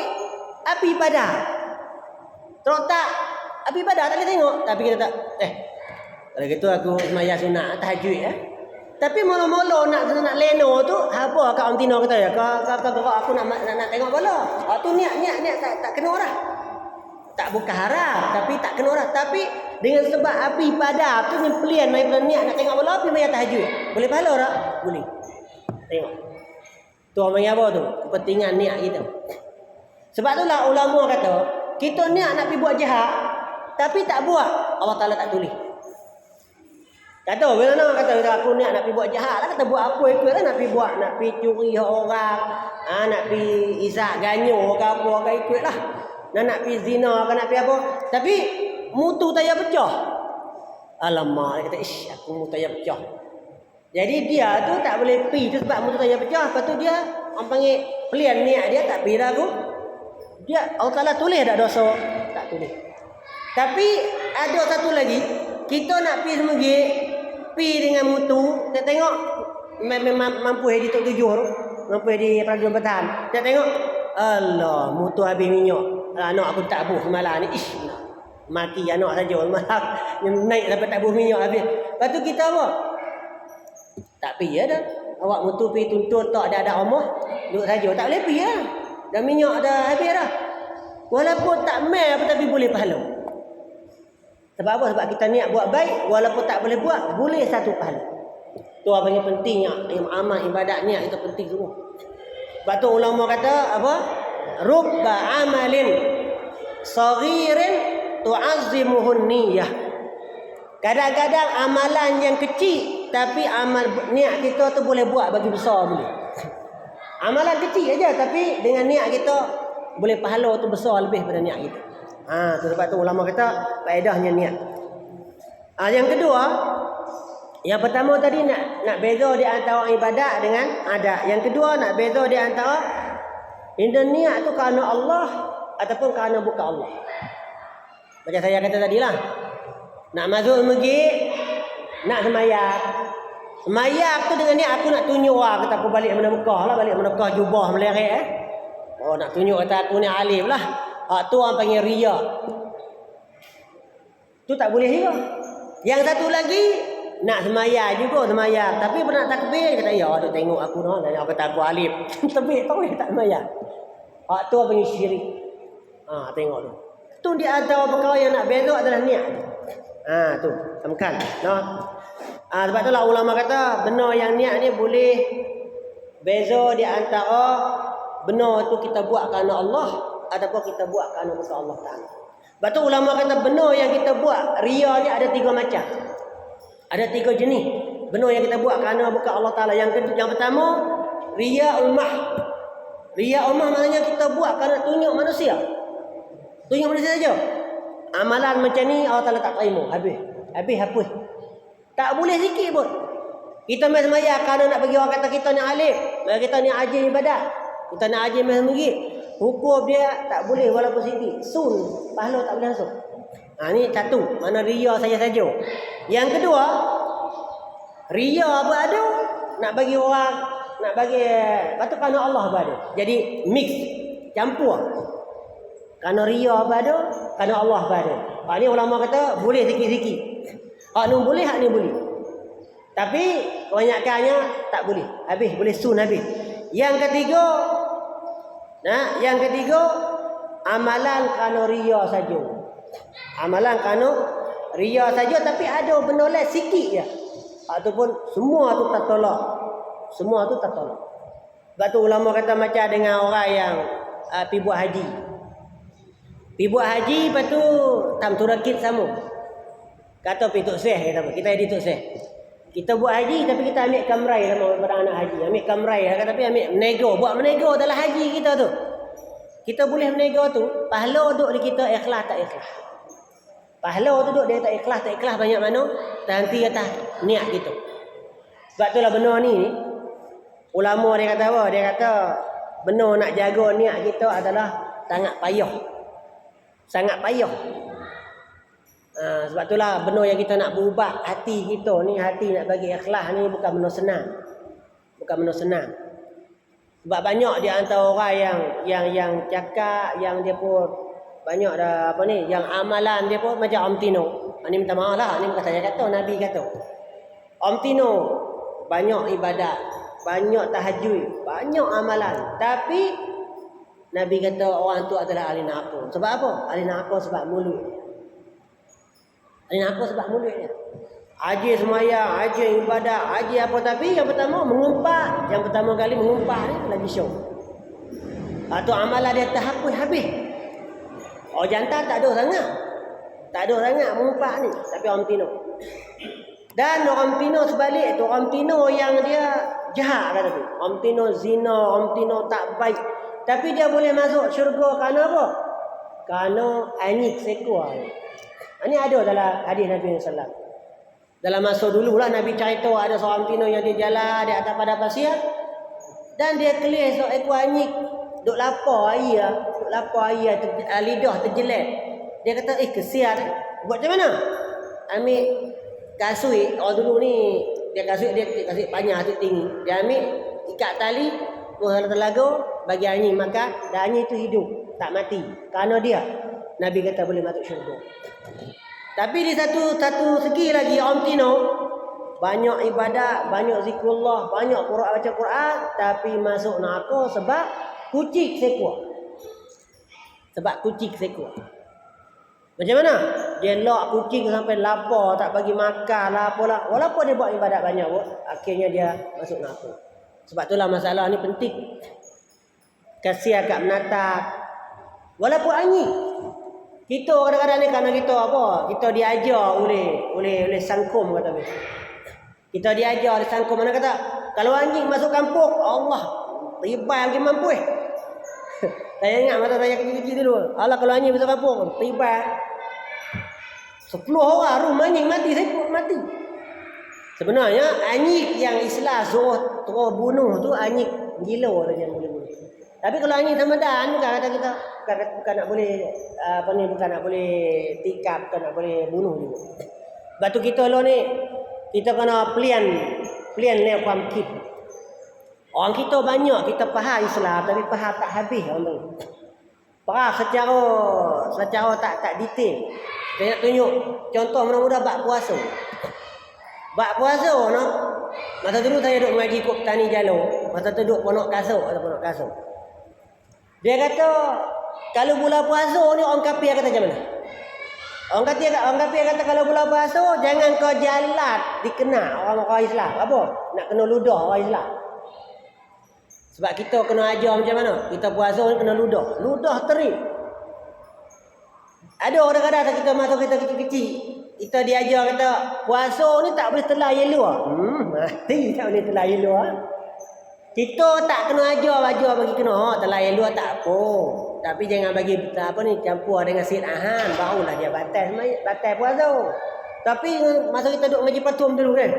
api padam. Terus tak api padam tak boleh tengok. Tapi kita tak kalau gitu aku sembahyang sunat tahajud Tapi mula-mula nak leno tu apa kat orang Tino kata ya? Kau gerak aku nak tengok bola. Tu niat tak kena orang. Tak bukan haram tapi tak kena orang. Tapi dengan sebab api padam tu ni pilihan daripada niat nak tengok bola api sembahyang tahajud. Boleh pahala tak? Boleh. Tengok. Tu orang panggil apa tu? Kepentingan niat kita. Sebab itulah ulama kata, kita niat nak pergi buat jahat, tapi tak buat, Allah Ta'ala tak tulis. Kata, bila nak kata aku niat nak pergi buat jahat lah, kata buat apa ikut lah, nak pergi buat, nak pergi curi orang, nak pergi izak ganyo ke apa, ke ikut lah. Nak pergi zina ke nak pergi apa. Tapi, mutu tayar pecah. Alamak, dia kata, aku mutu tayar pecah. Jadi dia tu tak boleh pergi tu sebab mutu tayar pecah. Lepas tu dia orang panggil pilihan niat dia tak pergi dah aku. Dia Allah Ta'ala tulis tak dosa? Tak tulis. Tapi ada satu lagi, kita nak pergi semegi, pergi dengan mutu, kita tengok mampu di tok 7 tu, mampu di peraturan bertahan. Kita tengok, Allah, mutu habis minyak. Anak aku tak buh semalam ni. Mati anak saja malam. Naik sampai tak buh minyak habis. Lepas tu kita apa? Tak pergi dah. Awak mutu pergi tuntut tak ada rumah, duduk saja. Tak boleh pergi lah. Dah minyak dah habis dah. Walaupun tak mai apa tapi boleh pahala. Sebab apa? Sebab kita niat buat baik, walaupun tak boleh buat, boleh satu pahala. Tu apa yang pentingnya, amal ibadat niat itu penting semua. Sebab tu ulama kata apa? Rubba amalin saghirin tu'azzimuhun niyah. Kadang-kadang amalan yang kecil tapi amal niat kita tu boleh buat bagi besar boleh. Amalan kecil aja tapi dengan niat kita boleh pahala tu besar lebih daripada niat kita. Sebab tu ulama kata faedahnya niat. Yang kedua, Yang pertama tadi nak beza di antara ibadat dengan adat. Yang kedua nak beza di antara inna niat tu kerana Allah ataupun kerana bukan Allah. Macam saya kata tadilah. Nak masuk masjid, nak semayang. Semayang tu dengan niat aku nak tunjuk kata aku balik mana Mekah lah, balik mana Mekah jubah meleret Oh nak tunjuk kata aku ni alim lah. Tu orang panggil riya. Tu tak boleh juga. Yang satu lagi nak semayang juga semayang, tapi pernah takbir kata ya duk tengok aku dah, dan aku kata aku alim. Tapi tahu tak semayang. Tu apa panggil syirik. Tengok tu. Tu di antara perkara yang nak beza adalah niat. Tu samakan. Sebab itulah ulama kata benar yang niat ni boleh beza di antara benar tu kita buat kerana Allah ataupun kita buat kerana bukan Allah Taala. Sebab tu ulama kata benar yang kita buat riya ni ada 3 macam. Ada 3 jenis. Benar yang kita buat kerana bukan Allah Taala. Yang pertama riya ummah. Riya ummah maknanya kita buat kerana tunjuk manusia. Tunjuk manusia saja. Amalan macam ni Allah Taala tak terima. Habis hapus. Tak boleh sikit pun. Kita main semayang kerana nak bagi orang kata kita ni alim, kita ni ajin ibadat, kita nak ajin main masjid. Hukum dia tak boleh walaupun sikit. Sun, pahala tak boleh langsung. Ni satu, mana riya saja. Yang kedua, riya berada nak bagi orang, nak bagi patut kerana Allah berada. Jadi mix, campur. Kerana riya berada, kerana Allah berada. Ni ulama kata boleh sikit-sikit. Hak ni boleh, hak ni boleh. Tapi kebanyakannya tak boleh. Habis, boleh sun habis. Yang ketiga, amalan kerana riya saja. Amalan kerana riya saja, tapi ada benda lain sikit je. Ataupun semua tu tak tolak. Semua tu tak tolak. Sebab tu ulama kata macam dengan orang yang pergi buat haji. Pergi buat haji, lepas tu tam turakit sama. Kata pergi Tok Syekh, kita jadi Tok Syekh. Kita buat haji tapi kita ambil kamrai sama daripada anak haji. Ambil kamrai tapi ambil menego. Buat menego dalam haji kita tu. Kita boleh menego tu. Pahala duduk di kita ikhlas tak ikhlas. Pahala tu duduk dia tak ikhlas banyak mana. Nanti kata niat kita. Sebab itulah benar ni. Ulama dia kata apa? Dia kata benar nak jaga niat kita adalah sangat payah. Sangat payah. Sebab itulah benar yang kita nak berubah hati kita ni, hati nak bagi ikhlas ni bukan benda senang. Bukan benda senang. Sebab banyak di antara orang yang cakap, yang dia pun banyak dah yang amalan dia pun macam Om Tino. Ni minta maaf lah, ni bukan saya kata, Nabi kata. Om Tino banyak ibadat, banyak tahajud, banyak amalan, tapi Nabi kata orang tu adalah ahli neraka. Sebab apa? Ahli neraka sebab mulut. Ahli neraka sebab mulut dia. Haji semayang, haji ibadat, haji apa, tapi yang pertama mengumpat. Yang pertama kali mengumpat ni lagi syok. Atau amalan dia terhapus habis. Orang jantan tak ada sangat. Tak ada sangat mengumpat ni. Tapi orang Tino. Dan orang Tino sebalik tu. Orang Tino yang dia jahat kata tu. Orang Tino zina, orang Tino tak baik. Tapi dia boleh masuk syurga kerana apa? Kerana anyik sekor. Ini ada dalam hadis Nabi SAW. Dalam masa dululah Nabi cerita ada seorang Tino yang dia jalan di atas padang pasir. Dan dia kelis ekor anyik. Duk lapar air. Duk lapar air. Lidah terjelat. Dia kata, kesian. Buat macam mana? Ambil kasut. Orang dulu ni, dia kasut panjang, kasut tinggi. Dia ambil, ikat tali, buang telaga, bagi anyik makan. Dan anyik tu hidup. Tak mati. Kerana dia, Nabi kata boleh masuk syurga. Tapi di satu segi lagi Om Tino banyak ibadat, banyak zikrullah, banyak baca Quran, tapi masuk neraka sebab kucing sekor. Sebab kucing sekor. Macam mana? Dia lock kucing sampai lapar, tak bagi makan lah apalah. Walaupun dia buat ibadat banyak pun, akhirnya dia masuk neraka. Sebab itulah masalah ni penting. Kasihan kat menatap. Walaupun anyik. Kita kadang-kadang ni kerana kita apa? Kita diajar oleh sangkum kata dia. Kita diajar oleh sangkum, mana kata kalau anjing masuk kampung, Allah tibai lagi mampu. Saya ingat masa saya kecil-kecil dulu. Allah kalau anjing masuk kampung, tibai 10 orang rumah anjing mati, saya mati. Sebenarnya anyik yang Islam suruh terus bunuh tu anyik gila saja yang boleh bunuh. Tapi kalau anyik Ramadan bukan kata kita bukan nak boleh bukan nak boleh tikap, bukan nak boleh bunuh juga. Batu kita lo ni kita kena plan niความคิด. Orang kita banyak kita faham Islam tapi faham tak habis orang tu. Faham secara tak detail. Saya nak tunjuk contoh mudah-mudah bab puasa. Bab puasa no. Masa dulu saya duduk mengaji kod petani Jalo, masa tu duduk Pondok Kasuk atau Pondok Kasuk. Dia kata kalau bulan puasa ni orang kafir kata macam mana? Orang kafir kata kalau bulan puasa jangan kau jalat dikena orang Islam. Apa? Nak kena ludah orang Islam. Sebab kita kena ajar macam mana? Kita puasa ni kena ludah. Ludah terik. Ada orang kadang kita masa kita kecil-kecil, kita diajar kata puasa ni tak boleh telah yang luar. Mati tak boleh telah yang luar. Kita tak kena ajar bagi kena telah yang luar tak apa. Tapi jangan bagi campur dengan Syed Ahan barulah dia batal puasa. Tapi masa kita duduk ngaji patum dulu kan.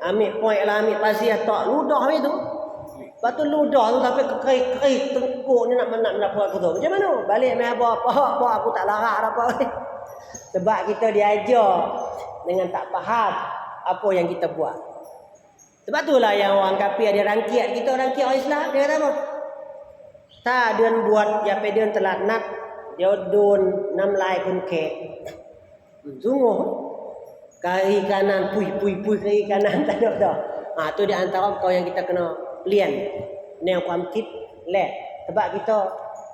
Ambil point lah, ambil pasir tak ludah macam tu. Lepas tu ludah tu sampai kerik tengkuk ni nak buat aku tu. Macam mana? Balik main apa aku tak larak apa. Sebab kita diajar dengan tak faham apa yang kita buat. Sebab itulah yang orang kafir dia rangkit kita, rangkit orang Islam. Dia kata apa? Tak dia buat apa dia telah nak dia don nam lai pun ke. Sungguh. Kaki kanan pui kaki kanan tak ada. Tu di antara kau yang kita kena lian. Ni yang ความคิด leh. Sebab kita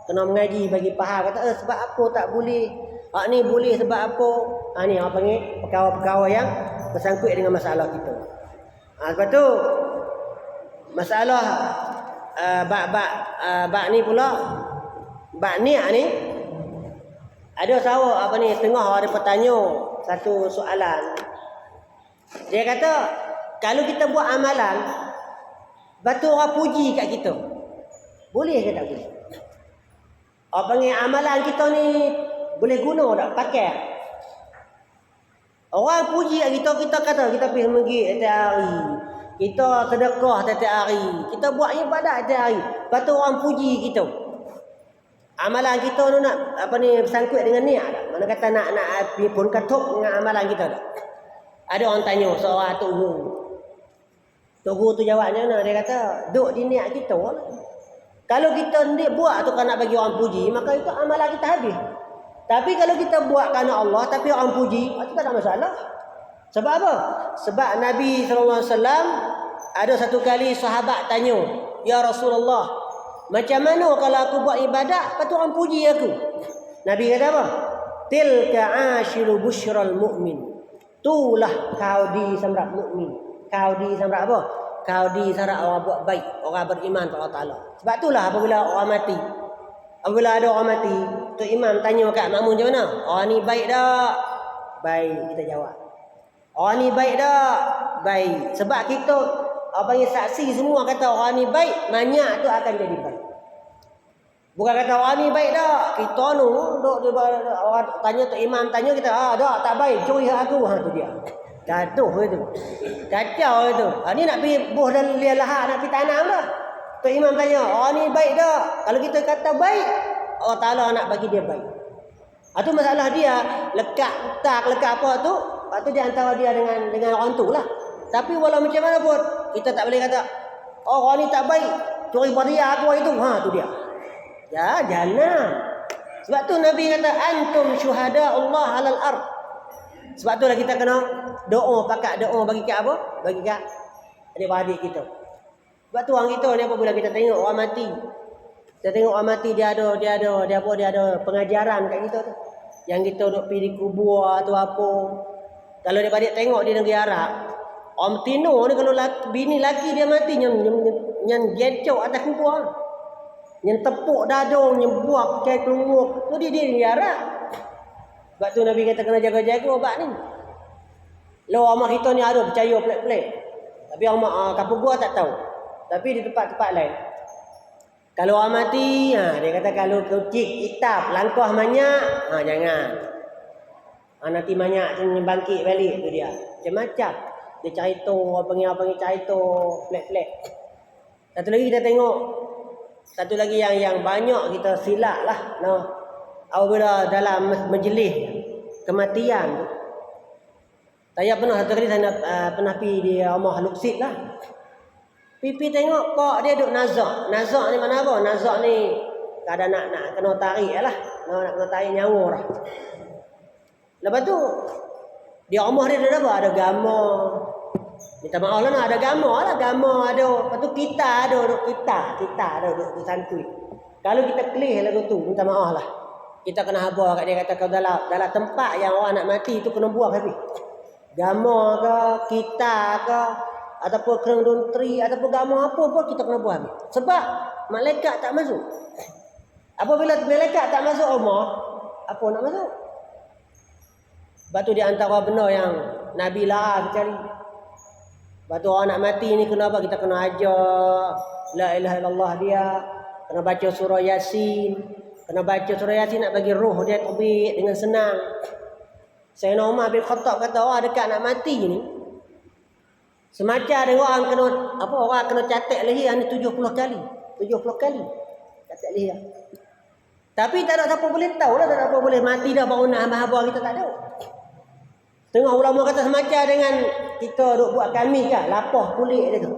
kena mengaji bagi faham kata sebab apa tak boleh. Ni boleh sebab apa? Ni orang panggil perkara-perkara yang bersangkut dengan masalah kita. Lepas tu masalah bab ni pula bab niat ni ada sahabat tengah ada bertanya satu soalan. Dia kata kalau kita buat amalan batu orang puji kat kita. Boleh ke tak boleh? Orang panggil amalan kita ni boleh guna tak pakai? Orang puji kat kita kata kita pergi masjid setiap hari. Kita sedekah setiap hari. Kita buat ibadat setiap hari. Batu orang puji kita. Amalan kita tu nak bersangkut dengan niat tak? Mana kata nak pun ketuk dengan amalan kita tak? Ada orang tanya seorang tok guru. Tok guru tu jawabnya mana? Dia kata, duk di niat kita lah. Kalau kita ni buat tu kan nak bagi orang puji, maka itu amalan kita habis. Tapi kalau kita buat kerana Allah tapi orang puji, itu tak ada masalah. Sebab apa? Sebab Nabi SAW ada satu kali sahabat tanya, "Ya Rasulullah, macam mana kalau aku buat ibadat, lepas tu orang puji aku?" Nabi kata apa? "Tilka ashiru busyral mu'min." Itulah kaudi samrak mukmin. Kaudi samrak apa? Kaudi samrak orang buat baik, orang beriman kepada Allah Taala. Sebab itulah apabila orang mati, apabila ada orang mati, tu imam tanya kat makmum macam mana? Orang ni baik tak? Baik, kita jawab. Orang ni baik tak? Baik. Sebab kita panggil saksi semua kata orang ni baik, banyak tu akan jadi baik. Bukan kata orang ni baik tak? Kita orang tanya tu imam tanya kita, tak baik, curi hak aku. Tu dia. Gaduh itu. Kacau itu. Ni nak pergi buh dan liar lahar, nak pergi tanam dah. Tu imam tanya, orang ni baik tak? Kalau kita kata baik, Allah Ta'ala nak bagi dia baik. Itu masalah dia, lekat apa tu, lepas tu dia antara dia dengan orang tu lah. Tapi walau macam mana pun, kita tak boleh kata, orang ni tak baik, curi baria aku itu. Tu dia. Ya, jangan. Sebab tu Nabi kata, antum syuhada Allah alal ard. Sebab tu lah kita kena doa, pakat doa bagi kat apa? Bagi kat adik-beradik kita. Sebab tu orang kita ni apabila kita tengok orang mati, kita tengok orang mati dia ada pengajaran kat kita tu. Yang kita duk pergi di kubur atau apa. Kalau adik-beradik tengok di negeri Arab, orang Tino ni kalau bini laki dia mati yang gecok atas kubur. Yang tepuk dadung, yang buak cair keluar. Tu dia negeri Arab. Sebab tu Nabi kata kena jaga-jaga obat ni. Lo amak kita ni ada percaya pelik-pelik. Tapi amak kampung gua tak tahu. Tapi di tempat-tempat lain. Kalau orang mati, dia kata kalau kucing hitam, langkah banyak, jangan. Nanti banyak bangkit balik tu dia. Macam-macam. Dia cerita, panggil cerita, flat-flat. Satu lagi kita tengok, satu lagi yang banyak kita silap lah. No. Apabila dalam majlis kematian tu. Saya pernah satu kali saya pernah pergi di rumah Luksit lah. Pipi tengok pak dia duk nazak. Nazak ni mana apa? Nazak ni kadang nak kena tarik lah. Nak kena tarik nyawa lah. Lepas tu dia rumah dia ada apa? Ada gambar. Minta maaf lah ada gambar lah. Gambar ada. Lepas tu kita ada. Kita ada duk santui. Kalau kita clear lagu tu, minta maaf lah. Kita kena habar kat dia kata kau dalam tempat yang orang nak mati tu kena buang habis. Gambar ke, kita ke, ataupun kerang dontri, ataupun gambar apa pun kita kena buang habis. Sebab malaikat tak masuk. Apabila malaikat tak masuk rumah, apa nak masuk? Sebab tu di antara benda yang Nabi larang cari. Sebab tu orang nak mati ni kena apa? Kita kena ajar la ilaha illallah dia, kena baca surah Yasin. Kena baca surah Yasin nak bagi roh dia terbit dengan senang. Sayyidina Umar bin Khattab kata orang dekat nak mati ni semacam ada orang kena orang kena catat leher ni 70 kali. 70 kali catat leher. Tapi tak ada siapa boleh tahu lah, tak ada apa boleh mati dah baru nak hamba kita tak tahu. Tengah ulama kata semacam dengan kita duk buat kami kan, lapah kulit dia tu.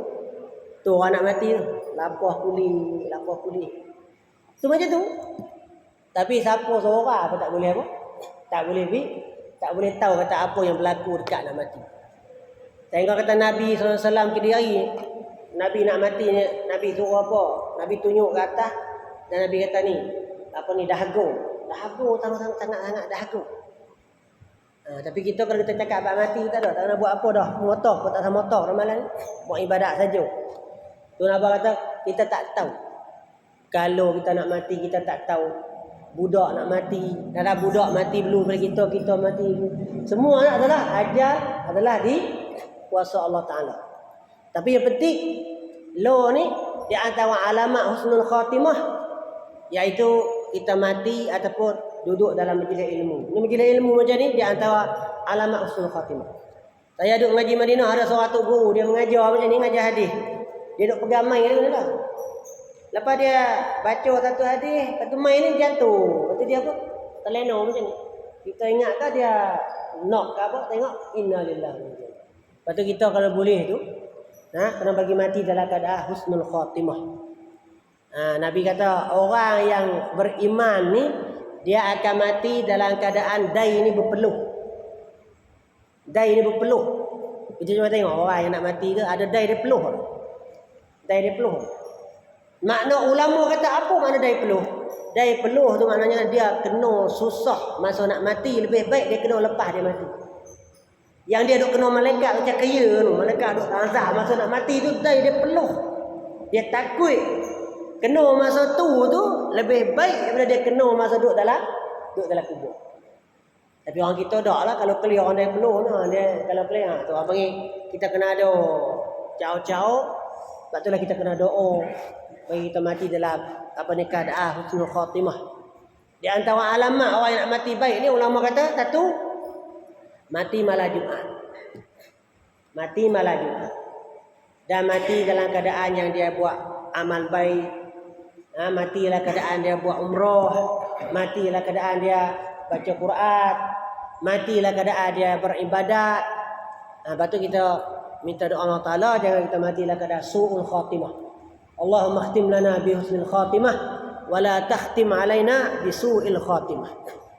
Tu orang nak mati tu, lapah kulit. Tu macam tu. Tapi siapa seorang apa tak boleh apa? Tak boleh tahu kata apa yang berlaku dekat nak mati. Tengok kata Nabi SAW ke diri, Nabi nak mati ni, Nabi suruh apa? Nabi tunjuk ke atas dan Nabi kata ni, dahaga sangat dahaga. Tapi kita kalau kita cakap abang mati tak nak buat apa dah. Motor pun tak ada motor ramalan. Buat ibadat saja. Tu Nabi kata kita tak tahu. Kalau kita nak mati kita tak tahu. Budak nak mati, ada budak mati belum pada kita mati. Semua adalah ajal adalah di kuasa Allah Taala. Tapi yang penting lo ni di antara alamat husnul khatimah iaitu kita mati ataupun duduk dalam majlis ilmu. Ini majlis ilmu macam ni di antara alamat husnul khatimah. Saya duduk mengaji Madinah, ada seorang tok guru dia mengajar macam ni, mengajar hadis. Dia duduk pegang mic ni lah. Lepas dia baca satu hadis, lepas tu mic ni jatuh. Lepas tu dia apa? Terlena macam ni. Kita ingatkah dia knock ke apa? Tengok innalillahi wa inna ilaihi. Lepas tu kita kalau boleh tu kena bagi mati dalam keadaan husnul khatimah. Nabi kata orang yang beriman ni dia akan mati dalam keadaan dai ni berpeluh. Dai ni berpeluh. Kita cuba tengok orang yang nak mati ke ada dai dia peluh. Dai dia peluh. Makna ulama kata apa makna dai peluh? Dai peluh tu maknanya dia kena susah masa nak mati, lebih baik dia kena lepas dia mati. Yang dia duk kena malaikat macam kaya tu, malaikat duk azab masa nak mati tu dai dia peluh. Dia takut kena masa tu lebih baik daripada dia kena masa duduk dalam kubur. Tapi orang kita dak lah kalau keli orang dia peluh dia kalau keli tu apa panggil kita kena ada caw-caw. Sebab itulah kita kena doa bagi kita mati dalam keadaan husnul khatimah. Di antara alamat orang yang nak mati baik ni ulama kata satu mati malam Jumaat. Mati malam Jumaat. Dan mati dalam keadaan yang dia buat amal baik. Matilah keadaan dia buat umrah, matilah keadaan dia baca Quran, matilah keadaan dia beribadat. Lepas tu kita minta doa Allah Ta'ala jangan kita matilah keadaan su'ul khatimah. Allahumma khtim lana bi husnil khatimah wa la takhtim alaina bi su'il khatimah.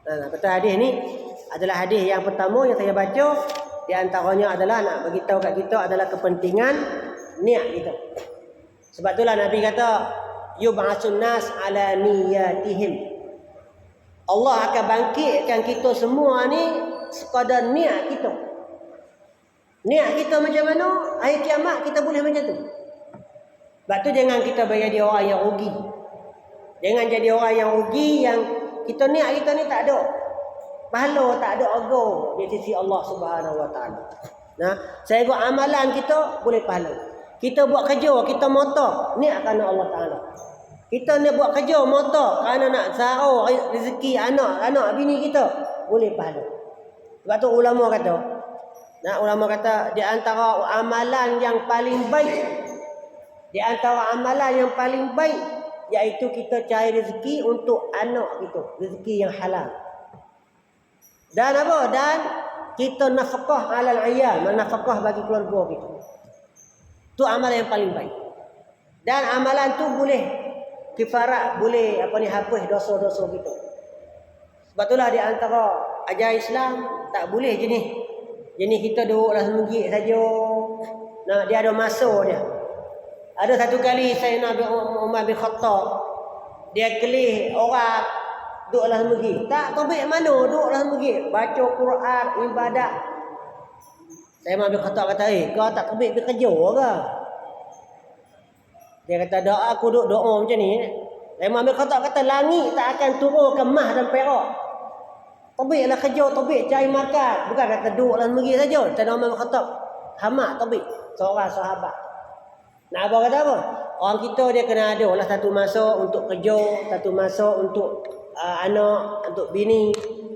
Kata hadis ni adalah hadis yang pertama yang saya baca, di antaranya adalah nak bagi tahu kat kita adalah kepentingan niat kita. Sebab itulah Nabi kata yub'atsun nas ala niyatihim. Allah akan bangkitkan kita semua ni sekadar niat kita. Niat kita macam mana, hari kiamat kita boleh macam tu. Sebab tu jangan kita jadi orang yang rugi. Jangan jadi orang yang rugi yang kita niat kita ni tak ada pahala, tak ada harga di sisi Allah Subhanahu Wa Taala. Saya buat amalan kita boleh pahala. Kita buat kerja, kita motor, niat kerana Allah Taala. Kita ni buat kerja motor kerana nak sahur rezeki anak bini kita, boleh pahala. Sebab tu ulama kata Nah, ulama kata di antara amalan yang paling baik, di antara amalan yang paling baik iaitu kita cari rezeki untuk anak kita, rezeki yang halal. Dan apa? Dan kita nafkah alal ayal, nafkah bagi keluarga kita. Itu amalan yang paling baik. Dan amalan tu boleh kifarat, boleh hapus dosa-dosa kita. Sebab itulah di antara ajaran Islam tak boleh jenis kita duduk dalam masjid saja. Nah, dia ada masa dia. Ada satu kali Sayyidina Umar bin Khattab, dia kelih orang duduk dalam masjid. Tak tahu mana duduk dalam masjid, baca Quran, ibadat. Sayyidina Umar bin Khattab kata, kau tak tahu bekerja ke? Dia kata, aku duduk doa macam ni. Sayyidina Umar bin Khattab kata, langit tak akan turun ke emas dan perak. Tabiklah kerja, tabik cari makan. Bukan kata duduk dalam masjid saja. Sayyidina Umar bin Khattab hamak tabik seorang sahabat. Nak apa kata apa? Orang kita dia kena ada lah satu masa untuk kerja, satu masa untuk anak, untuk bini,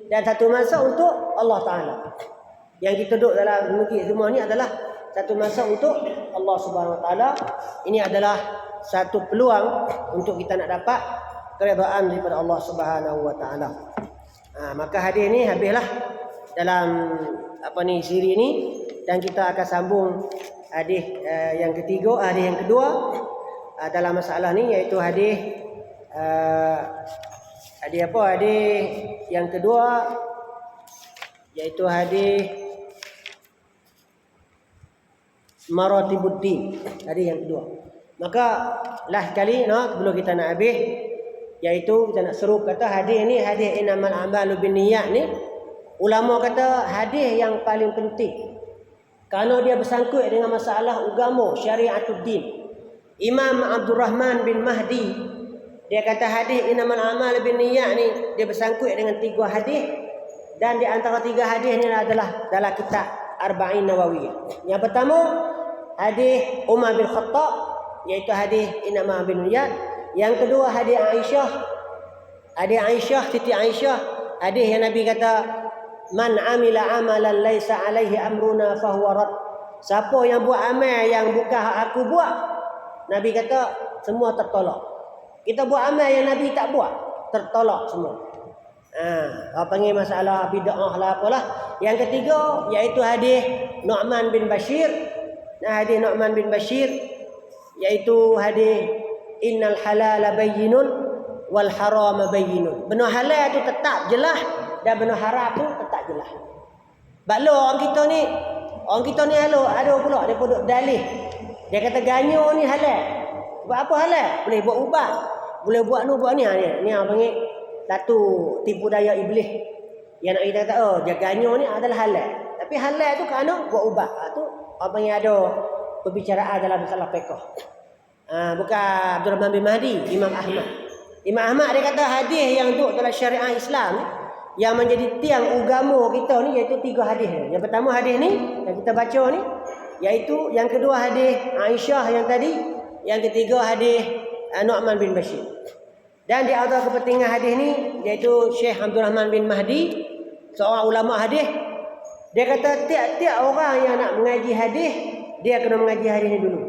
dan satu masa untuk Allah Ta'ala. Yang kita duduk dalam masjid semua ni adalah satu masa untuk Allah Subhanahu Wa Ta'ala. Ini adalah satu peluang untuk kita nak dapat keredaan daripada Allah Subhanahu Wa Ta'ala. Maka hadis ni habislah dalam siri ni, dan kita akan sambung hadis yang ketiga, hadis yang kedua dalam masalah ni, iaitu hadis yang kedua, iaitu hadis maratibuddin, hadis yang kedua. Maka last kali sebelum kita nak habis, iaitu kita nak seru kata hadis ni, hadis innamal a'malu binniyat ni, ulama kata hadis yang paling penting kerana dia bersangkut dengan masalah agama, syariatuddin. Imam Abdul Rahman bin Mahdi, dia kata hadis innamal a'malu binniyat ni dia bersangkut dengan 3 hadis, dan di antara 3 hadis ni adalah dalam kitab Arba'in Nawawiyah. Yang pertama hadis Umar bin Khattab, iaitu hadis innamal binniyat. Yang kedua hadis Aisyah, Siti Aisyah, hadis yang Nabi kata, man amila amalan laisa alaihi amruna fahuwa rad. Siapa yang buat amal yang bukan hak aku buat, Nabi kata semua tertolak. Kita buat amal yang Nabi tak buat, tertolak semua. Apa panggil masalah bid'ah lah apalah. Yang ketiga iaitu hadis Nu'man bin Bashir. Nah, hadis Nu'man bin Bashir iaitu hadis innal halala bayyinun wal harama bayyinun. Benar halal tu tetap jelas, dan benar haram tu tetap jelas. Baklo orang kita ni ada pula dia duduk dalih. Dia kata ganyo ni halal. Buat apa halal? Boleh buat ubat, boleh buat ni. Ni apa panggil satu tipu daya iblis. Yang nak kita kata ganyo ni adalah halal. Tapi halal tu kerana buat ubat. Tu apa panggil ada perbicaraan dalam masalah fiqh. Bukan Abdul Rahman bin Mahdi, Imam Ahmad. Imam Ahmad dia kata hadis yang duduk dalam syariat Islam yang menjadi tiang agama kita ni iaitu 3 hadis. Yang pertama hadis ni yang kita baca ni, iaitu yang kedua hadis Aisyah yang tadi, yang ketiga hadis Nu'man bin Bashir. Dan di antara kepentingan hadis ni iaitu Syekh Abdul Rahman bin Mahdi, seorang ulama hadis, dia kata tiap-tiap orang yang nak mengaji hadis, dia kena mengaji hadis ni dulu.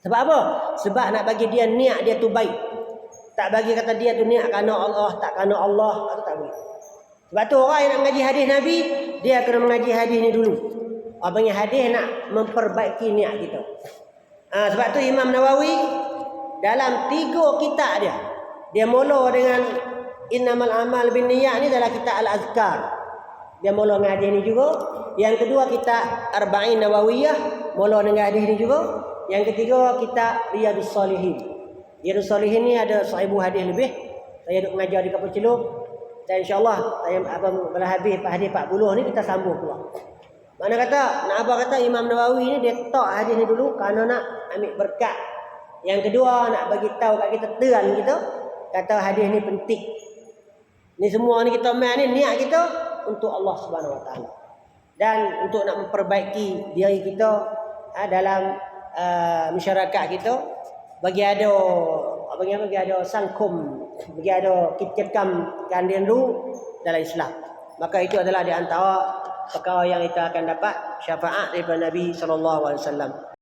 Sebab apa? Sebab nak bagi dia niat dia tu baik. Tak bagi kata dia tu niat kerana Allah, tak kerana Allah, itu tak boleh. Sebab tu orang yang nak mengaji hadis Nabi, dia kena mengaji hadis ni dulu. Abangnya hadis nak memperbaiki niat kita. Sebab tu Imam Nawawi dalam 3 kitab dia mula dengan innamal amal binniyat ni dalam kitab Al-Azkar. Dia mula dengan hadis ni juga. Yang kedua kitab Arba'in Nawawiyah, mula dengan hadis ni juga. Yang ketiga kitab Riyadhus Shalihin. Riyadhus Shalihin ni ada 1000 hadis lebih. Saya duk mengajar di Kapal Celup. Dan insya-Allah bila habis hadis 40 ni kita sambung pula. Mana kata nak apa kata Imam Nawawi ni dia tak hadis ni dulu kerana nak ambil berkat. Yang kedua nak bagi tahu kat kita, teran kita, kata hadis ni penting. Ni semua ni kita main ni niat kita untuk Allah Subhanahu Wa Taala. Dan untuk nak memperbaiki diri kita dalam masyarakat kita, bagi ada sangkum, bagi ada kecekam kandian ru dalam Islam. Maka itu adalah di antara perkara yang kita akan dapat syafaat daripada Nabi sallallahu alaihi wasallam.